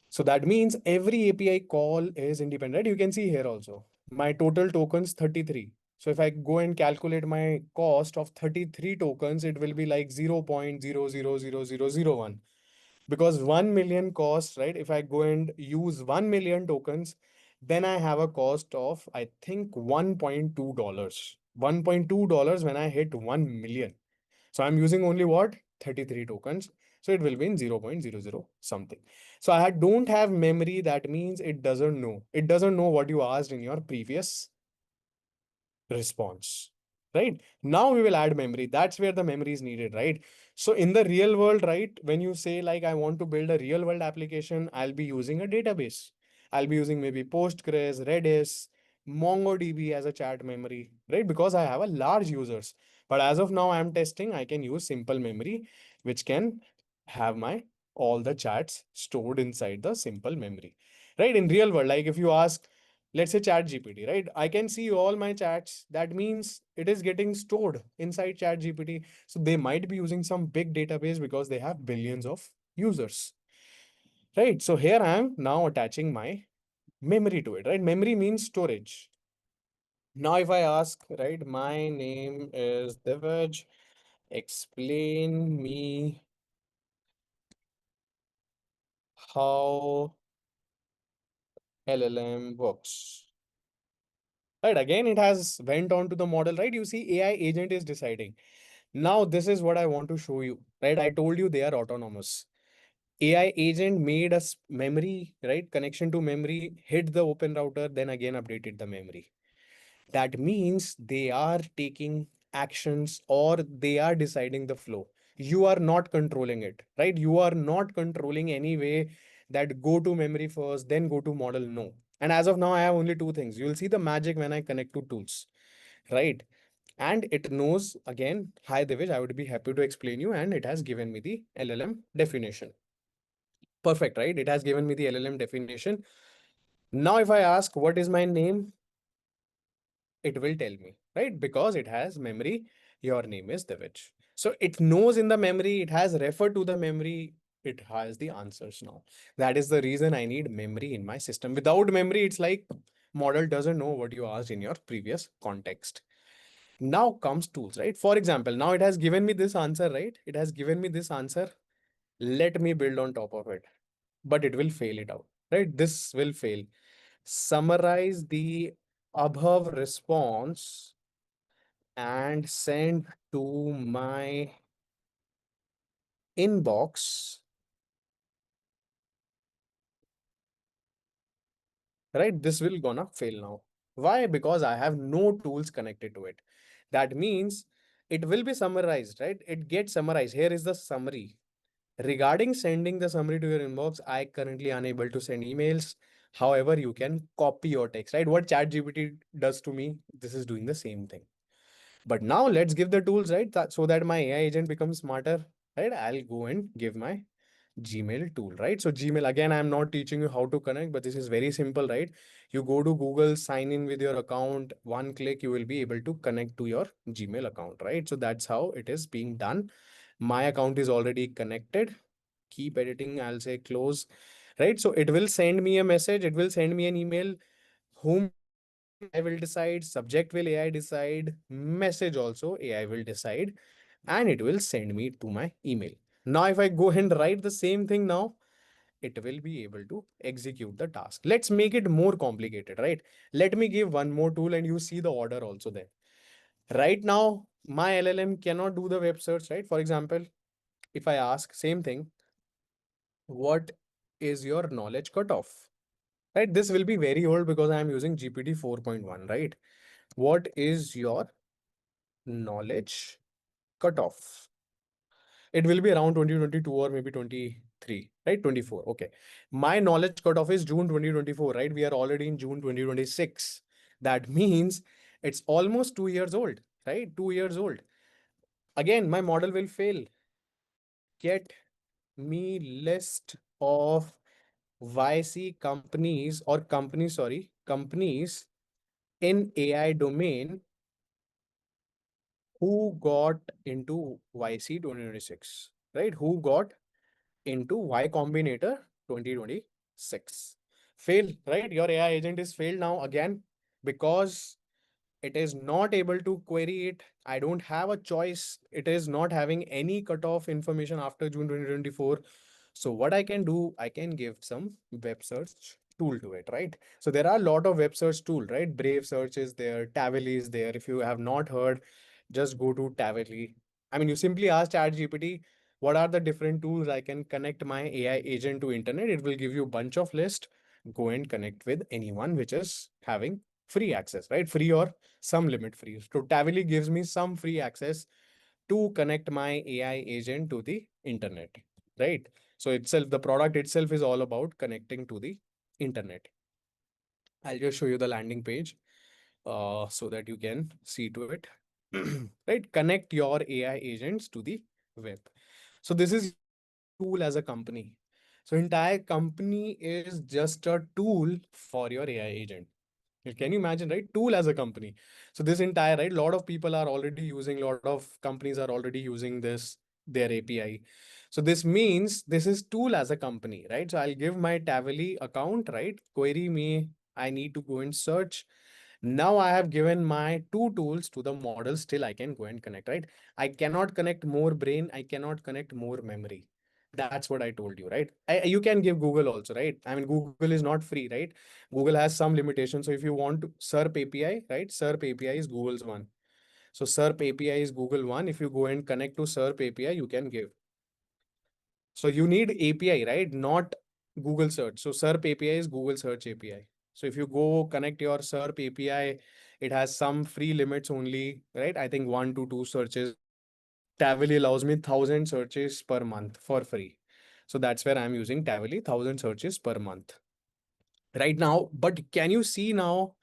So that means every API call is independent. You can see here also, my total tokens 33. So if I go and calculate my cost of 33 tokens, it will be like 0.000001, because 1 million cost, right? If I go and use 1 million tokens, then I have a cost of, I think, $1.2. $1.2 when I hit 1 million. So I'm using only what? 33 tokens. So it will be in 0.00 something. So don't have memory. That means it doesn't know. It doesn't know what you asked in your previous response. Right now we will add memory. That's where the memory is needed, right? So in the real world, right, when you say like I want to build a real world application, I'll be using a database. I'll be using maybe Postgres, Redis, MongoDB as a chat memory, right? Because I have a large users. But as of now I'm testing, I can use simple memory, which can have my all the chats stored inside the simple memory, right? In real world, like if you ask, let's say ChatGPT, right? I can see all my chats. That means it is getting stored inside ChatGPT. So they might be using some big database because they have billions of users, right? So here I am now attaching my memory to it, right? Memory means storage. Now, if I ask, right, my name is Divaj, explain me how LLM works. Right, again, it has went on to the model, right? You see, AI agent is deciding. Now, this is what I want to show you, right? I told you they are autonomous. AI agent made a memory, right? Connection to memory, hit the open router, then again updated the memory. That means they are taking actions or they are deciding the flow. You are not controlling it, right? You are not controlling any way that go to memory first, then go to model. No. And as of now, I have only two things. You'll see the magic when I connect to tools, right? And it knows again, hi Devish, I would be happy to explain you. And it has given me the LLM definition. Perfect, right? It has given me the LLM definition. Now, if I ask, what is my name? It will tell me, right? Because it has memory. Your name is Divij. So it knows in the memory, it has referred to the memory, it has the answers now. That is the reason I need memory in my system. Without memory, it's like model doesn't know what you asked in your previous context. Now comes tools, right? For example, now it has given me this answer, right? It has given me this answer. Let me build on top of it, but it will fail it out, right? This will fail. Summarize the above response and send to my inbox, right? This will gonna fail now. Why? Because I have no tools connected to it. That means it will be summarized, right? It gets summarized. Here is the summary. Regarding sending the summary to your inbox, I currently unable to send emails. However, you can copy your text, right? What ChatGPT does to me, this is doing the same thing. But now let's give the tools, right? So that my AI agent becomes smarter, right? I'll go and give my Gmail tool, right? So Gmail, again, I'm not teaching you how to connect, but this is very simple, right? You go to Google, sign in with your account, one click, you will be able to connect to your Gmail account, right? So that's how it is being done. My account is already connected. Keep editing, I'll say close, right? So it will send me a message, it will send me an email. Whom to send, AI will decide, subject will AI decide, message also AI will decide, and it will send me to my email. Now, if I go and write the same thing now, it will be able to execute the task. Let's make it more complicated, right? Let me give one more tool and you see the order also there. Right now, my LLM cannot do the web search, right? For example, if I ask same thing, what is your knowledge cutoff? Right? This will be very old because I am using GPT 4.1, right? What is your knowledge cutoff? It will be around 2022 or maybe 23, right? 24. Okay. My knowledge cutoff is June 2024, right? We are already in June 2026. That means it's almost 2 years old, right? 2 years old. Again, my model will fail. Get me list of YC companies or companies, sorry, companies in AI domain who got into YC 2026, right? Who got into Y Combinator 2026. Fail, right? Your AI agent is failed now again because It is not able to query it. I don't have a choice. It is not having any cutoff information after June 2024. So what I can do, I can give some web search tool to it, right? So there are a lot of web search tool, right? Brave search is there, Tavily is there. If you have not heard, just go to Tavily. I mean, you simply ask ChatGPT, what are the different tools I can connect my AI agent to internet? It will give you a bunch of list. Go and connect with anyone which is having free access, right? Free or some limit free. So Tavily gives me some free access to connect my AI agent to the internet, right? So itself, the product itself is all about connecting to the internet. I'll just show you the landing page so that you can see to it. Right? Connect your AI agents to the web. So this is your entire tool as a company. So entire company is just a tool for your AI agent. Can you imagine, right? Tool as a company. So this entire, right? A lot of people are already using, a lot of companies are already using this, their API. So this means this is tool as a company, right? So I'll give my Tavily account, right? Query me. I need to go and search. Now I have given my two tools to the model. Still I can go and connect, right? I cannot connect more brain. I cannot connect more memory. That's what I told you, right? You can give Google also, right? I mean, Google is not free, right? Google has some limitations. So if you want to SERP API, right? SERP API is Google's one. So SERP API is Google one. If you go and connect to SERP API, you can give. So you need API, right? Not Google search. So SERP API is Google search API. So if you go connect your SERP API, it has some free limits only, right? I think 1 to 2 searches. Tavily allows me 1,000 searches per month for free. So that's where I'm using Tavily, 1,000 searches per month right now. But can you see now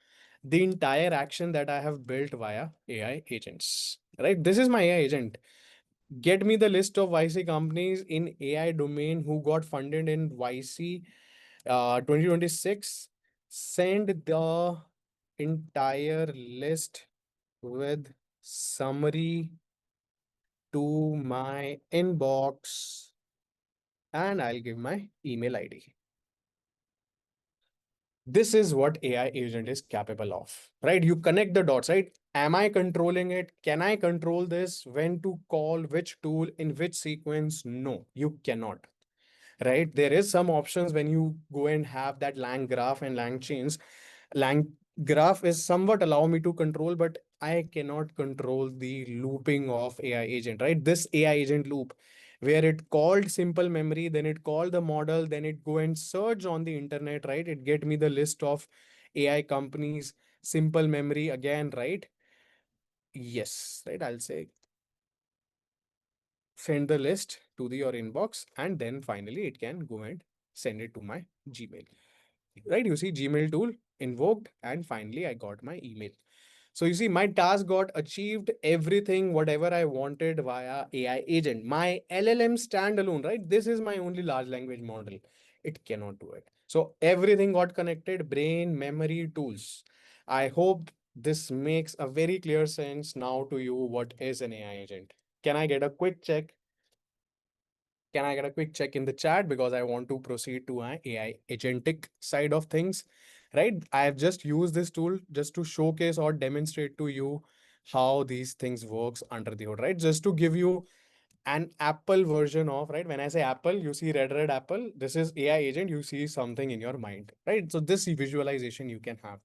the entire action that I have built via AI agents, right? This is my AI agent. Get me the list of YC companies in AI domain who got funded in YC 2026. Send the entire list with summary to my inbox and I'll give my email ID. This is what AI agent is capable of, right? You connect the dots, right? Am I controlling it? Can I control this? When to call which tool in which sequence? No, you cannot, right? There is some options when you go and have that lang graph and lang chains. Lang graph is somewhat allow me to control, but I cannot control the looping of AI agent, right? This AI agent loop where it called simple memory, then it called the model, then it go and search on the internet, right? It get me the list of AI companies, simple memory again, right? Yes, right. I'll say send the list to your inbox and then finally it can go and send it to my Gmail, right? You see Gmail tool invoked and finally I got my email. So you see my task got achieved, everything whatever I wanted via AI agent. My LLM standalone, right? This is my only large language model. It cannot do it. So everything got connected, brain, memory, tools. I hope this makes a very clear sense now to you what is an AI agent. Can I get a quick check? Can I get a quick check in the chat because I want to proceed to my AI agentic side of things, right? I have just used this tool just to showcase or demonstrate to you how these things works under the hood, right? Just to give you an Apple version of, right? When I say Apple, you see red apple. This is AI agent. You see something in your mind, right? So this visualization you can have.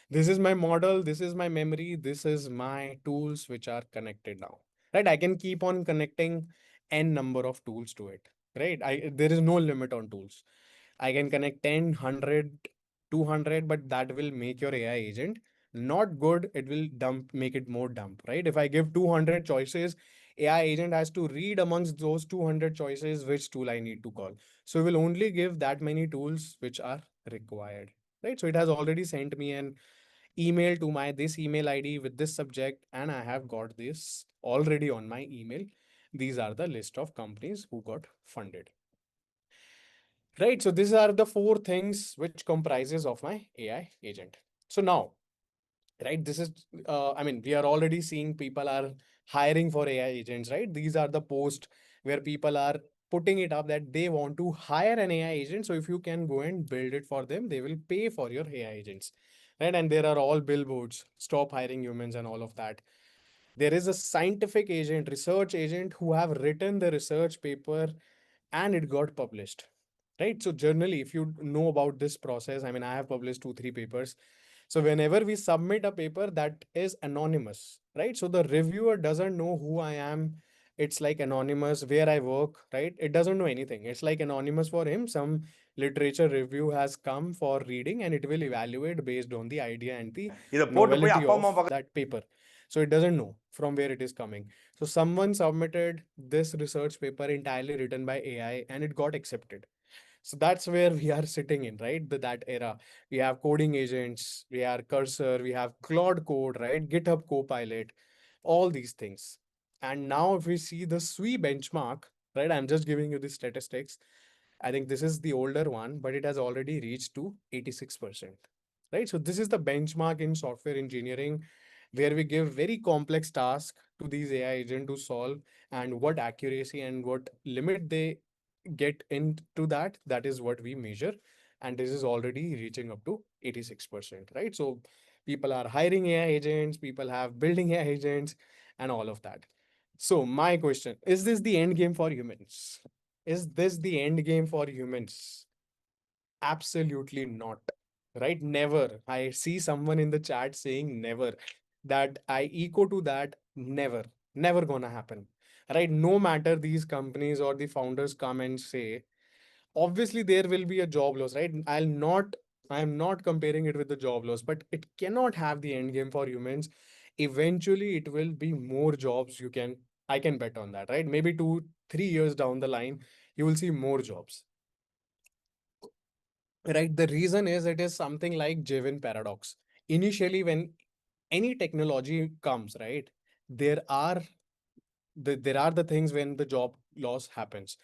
This is my model. This is my memory. This is my tools which are connected now, right? I can keep on connecting n number of tools to it, right? There is no limit on tools. I can connect 10, 100, 200, but that will make your AI agent not good. It will make it more dumb, right? If I give 200 choices, AI agent has to read amongst those 200 choices which tool I need to call. So we will only give that many tools which are required, right? So it has already sent me an email to my this email ID with this subject, and I have got this already on my email. These are the list of companies who got funded. Right. So these are the four things which comprises of my AI agent. So now, right, this is, I mean, we are already seeing people are hiring for AI agents, right? These are the posts where people are putting it up that they want to hire an AI agent. So if you can go and build it for them, they will pay for your AI agents. right? And there are all billboards, stop hiring humans and all of that. There is a scientific agent, research agent who have written the research paper and it got published, right? So generally, if you know about this process, I mean, I have published 2 3 papers. So whenever we submit a paper, that is anonymous, right? So the reviewer doesn't know who I am. It's like anonymous, where I work, right? It doesn't know anything. It's like anonymous for him. Some literature review has come for reading and it will evaluate based on the idea and the இதை போட்டு போய் novelty அப்பா of அம்மா பக்கம் that paper. So it doesn't know from where it is coming. So someone submitted this research paper entirely written by AI and it got accepted. So that's where we are sitting in, right? That era. We have coding agents, we have Cursor, we have Claude Code, right? GitHub Copilot, all these things. And now if we see the SWE benchmark, right? I'm just giving you the statistics. I think this is the older one, but it has already reached to 86%. Right. So this is the benchmark in software engineering where we give very complex tasks to these AI agents to solve, and what accuracy and what limit they get into that, that is what we measure. And this is already reaching up to 86%, right? So people are hiring AI agents, people have building AI agents and all of that. So my question, is this the end game for humans? Is this the end game for humans? Absolutely not. Right? Never. I see someone in the chat saying never. That I echo to that. Never. Never gonna happen. Right? No matter these companies or the founders come and say, obviously there will be a job loss, right? I am not comparing it with the job loss, but it cannot have the end game for humans. Eventually, it will be more jobs. I can bet on that, right? Maybe 2 3 years down the line, you will see more jobs. Right. The reason is it is something like Jevin paradox. Initially, when any technology comes, right, there are there are the things when the job loss happens.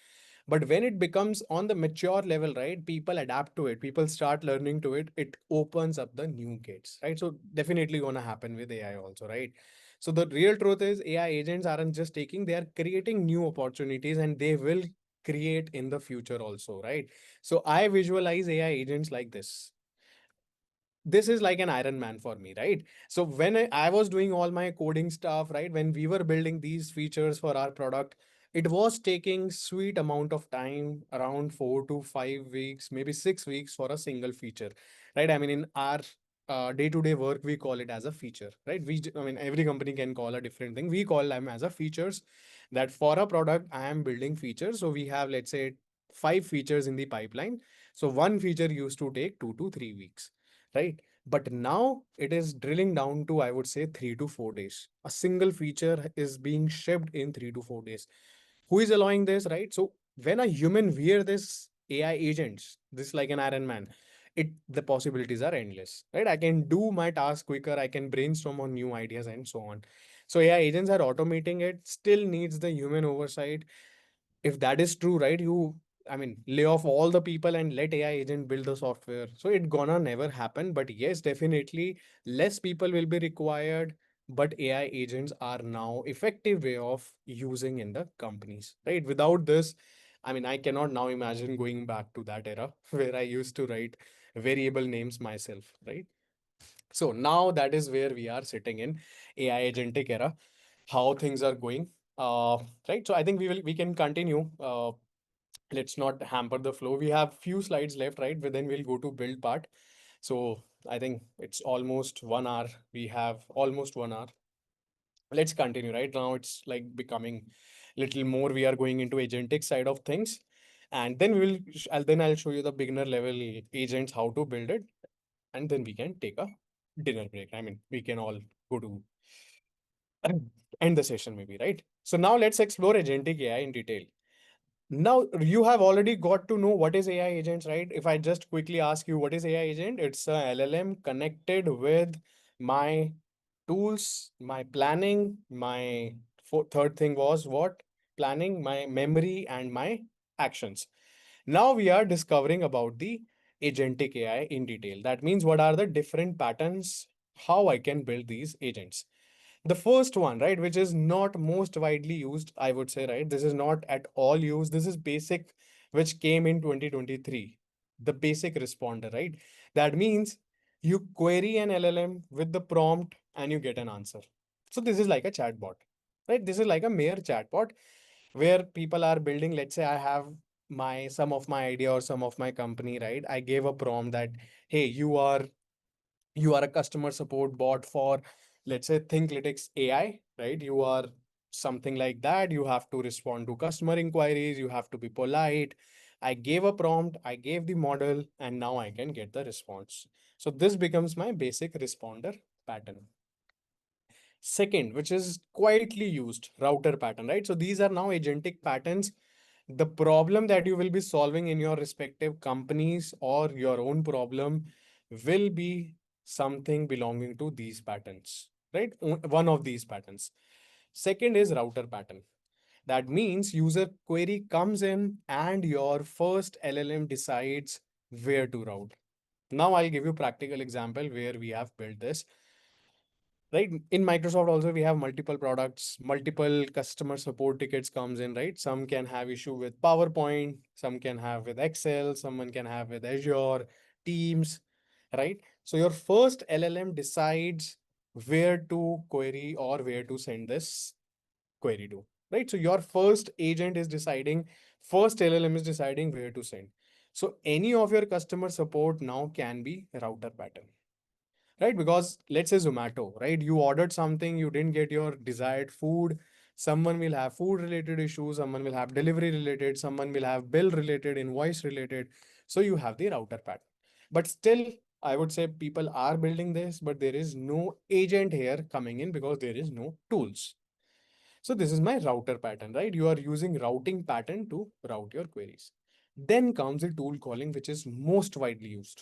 But when it becomes on the mature level, right, people adapt to it, people start learning to it, it opens up the new gates, right? So definitely gonna happen with AI also, right? So the real truth is AI agents aren't just taking, they are creating new opportunities and they will create in the future also, right? So I visualize AI agents like this is like an Iron Man for me, right? So when I was doing all my coding stuff, right, when we were building these features for our product, it was taking sweet amount of time, around 4 to 5 weeks, maybe 6 weeks for a single feature, right? I mean, in our day-to-day work, we call it as a feature, right? I mean, every company can call a different thing. We call them as a features. That for a product, I am building features. So we have, let's say, 5 features in the pipeline. So one feature used to take 2 to 3 weeks, right? But now it is drilling down to, I would say, 3 to 4 days. A single feature is being shipped in 3 to 4 days. Who is allowing this, right? So when a human wear this AI agents, this like an Iron Man, the possibilities are endless, right? I can do my task quicker, I can brainstorm on new ideas and so on. So AI agents are automating it, still needs the human oversight. If that is true, right, I mean, lay off all the people and let AI agent build the software. So it gonna never happen. But yes, definitely less people will be required. But AI agents are now effective way of using in the companies, right? Without this, I mean, I cannot now imagine going back to that era where I used to write variable names myself, right? So now that is where we are sitting in AI agentic era, how things are going. Right. So I think we can continue. Let's not hamper the flow. We have few slides left, right? But then we'll go to build part. So I think it's almost 1 hour. We have almost 1 hour. Let's continue. Right now, it's like becoming little more. We are going into agentic side of things, and then I'll show you the beginner level agents how to build it, and then we can take a dinner break. I mean, we can all go to end the session maybe, right? So now let's explore agentic AI in detail. Now you have already got to know what is AI agents, right? If I just quickly ask you what is AI agent, it's a LLM connected with my tools, my planning, my third thing was what? Planning, my memory and my actions. Now we are discovering about the agentic AI in detail. That means what are the different patterns, how I can build these agents. The first one, right, which is not most widely used, I would say, right? This is not at all used. This is basic, which came in 2023. The basic responder, right? That means You query an LLM with the prompt and you get an answer. So this is like a chatbot, right? This is like a mere chatbot where people are building. Let's say I have my some of my idea or some of my company, right? I gave a prompt that, hey, you are a customer support bot for, let's say, Thinklytics AI, right? You are something like that. You have to respond to customer inquiries. You have to be polite. I gave a prompt, I gave the model, and now I can get the response. So this becomes my basic responder pattern. Second, which is quietly used, router pattern, right? So these are now agentic patterns. The problem that you will be solving in your respective companies or your own problem will be something belonging to these patterns, right? One of these patterns. Second is router pattern. That means user query comes in and your first LLM decides where to route. Now I'll give you practical example where we have built this. Right, in Microsoft also we have multiple products, multiple customer support tickets comes in, right? Some can have issue with PowerPoint, some can have with Excel, someone can have with Azure, Teams, right? So your first LLM decides where to query or where to send this query to, right? So your first agent is deciding, first LLM is deciding where to send. So any of your customer support now can be router pattern, right? Because let's say Zomato, right? You ordered something, you didn't get your desired food. Someone will have food related issues, someone will have delivery related, someone will have bill related, invoice related. So you have the router pattern. But still, I would say people are building this, but there is no agent here coming in because there is no tools. So this is my router pattern, right? You are using routing pattern to route your queries. Then comes the tool calling, which is most widely used.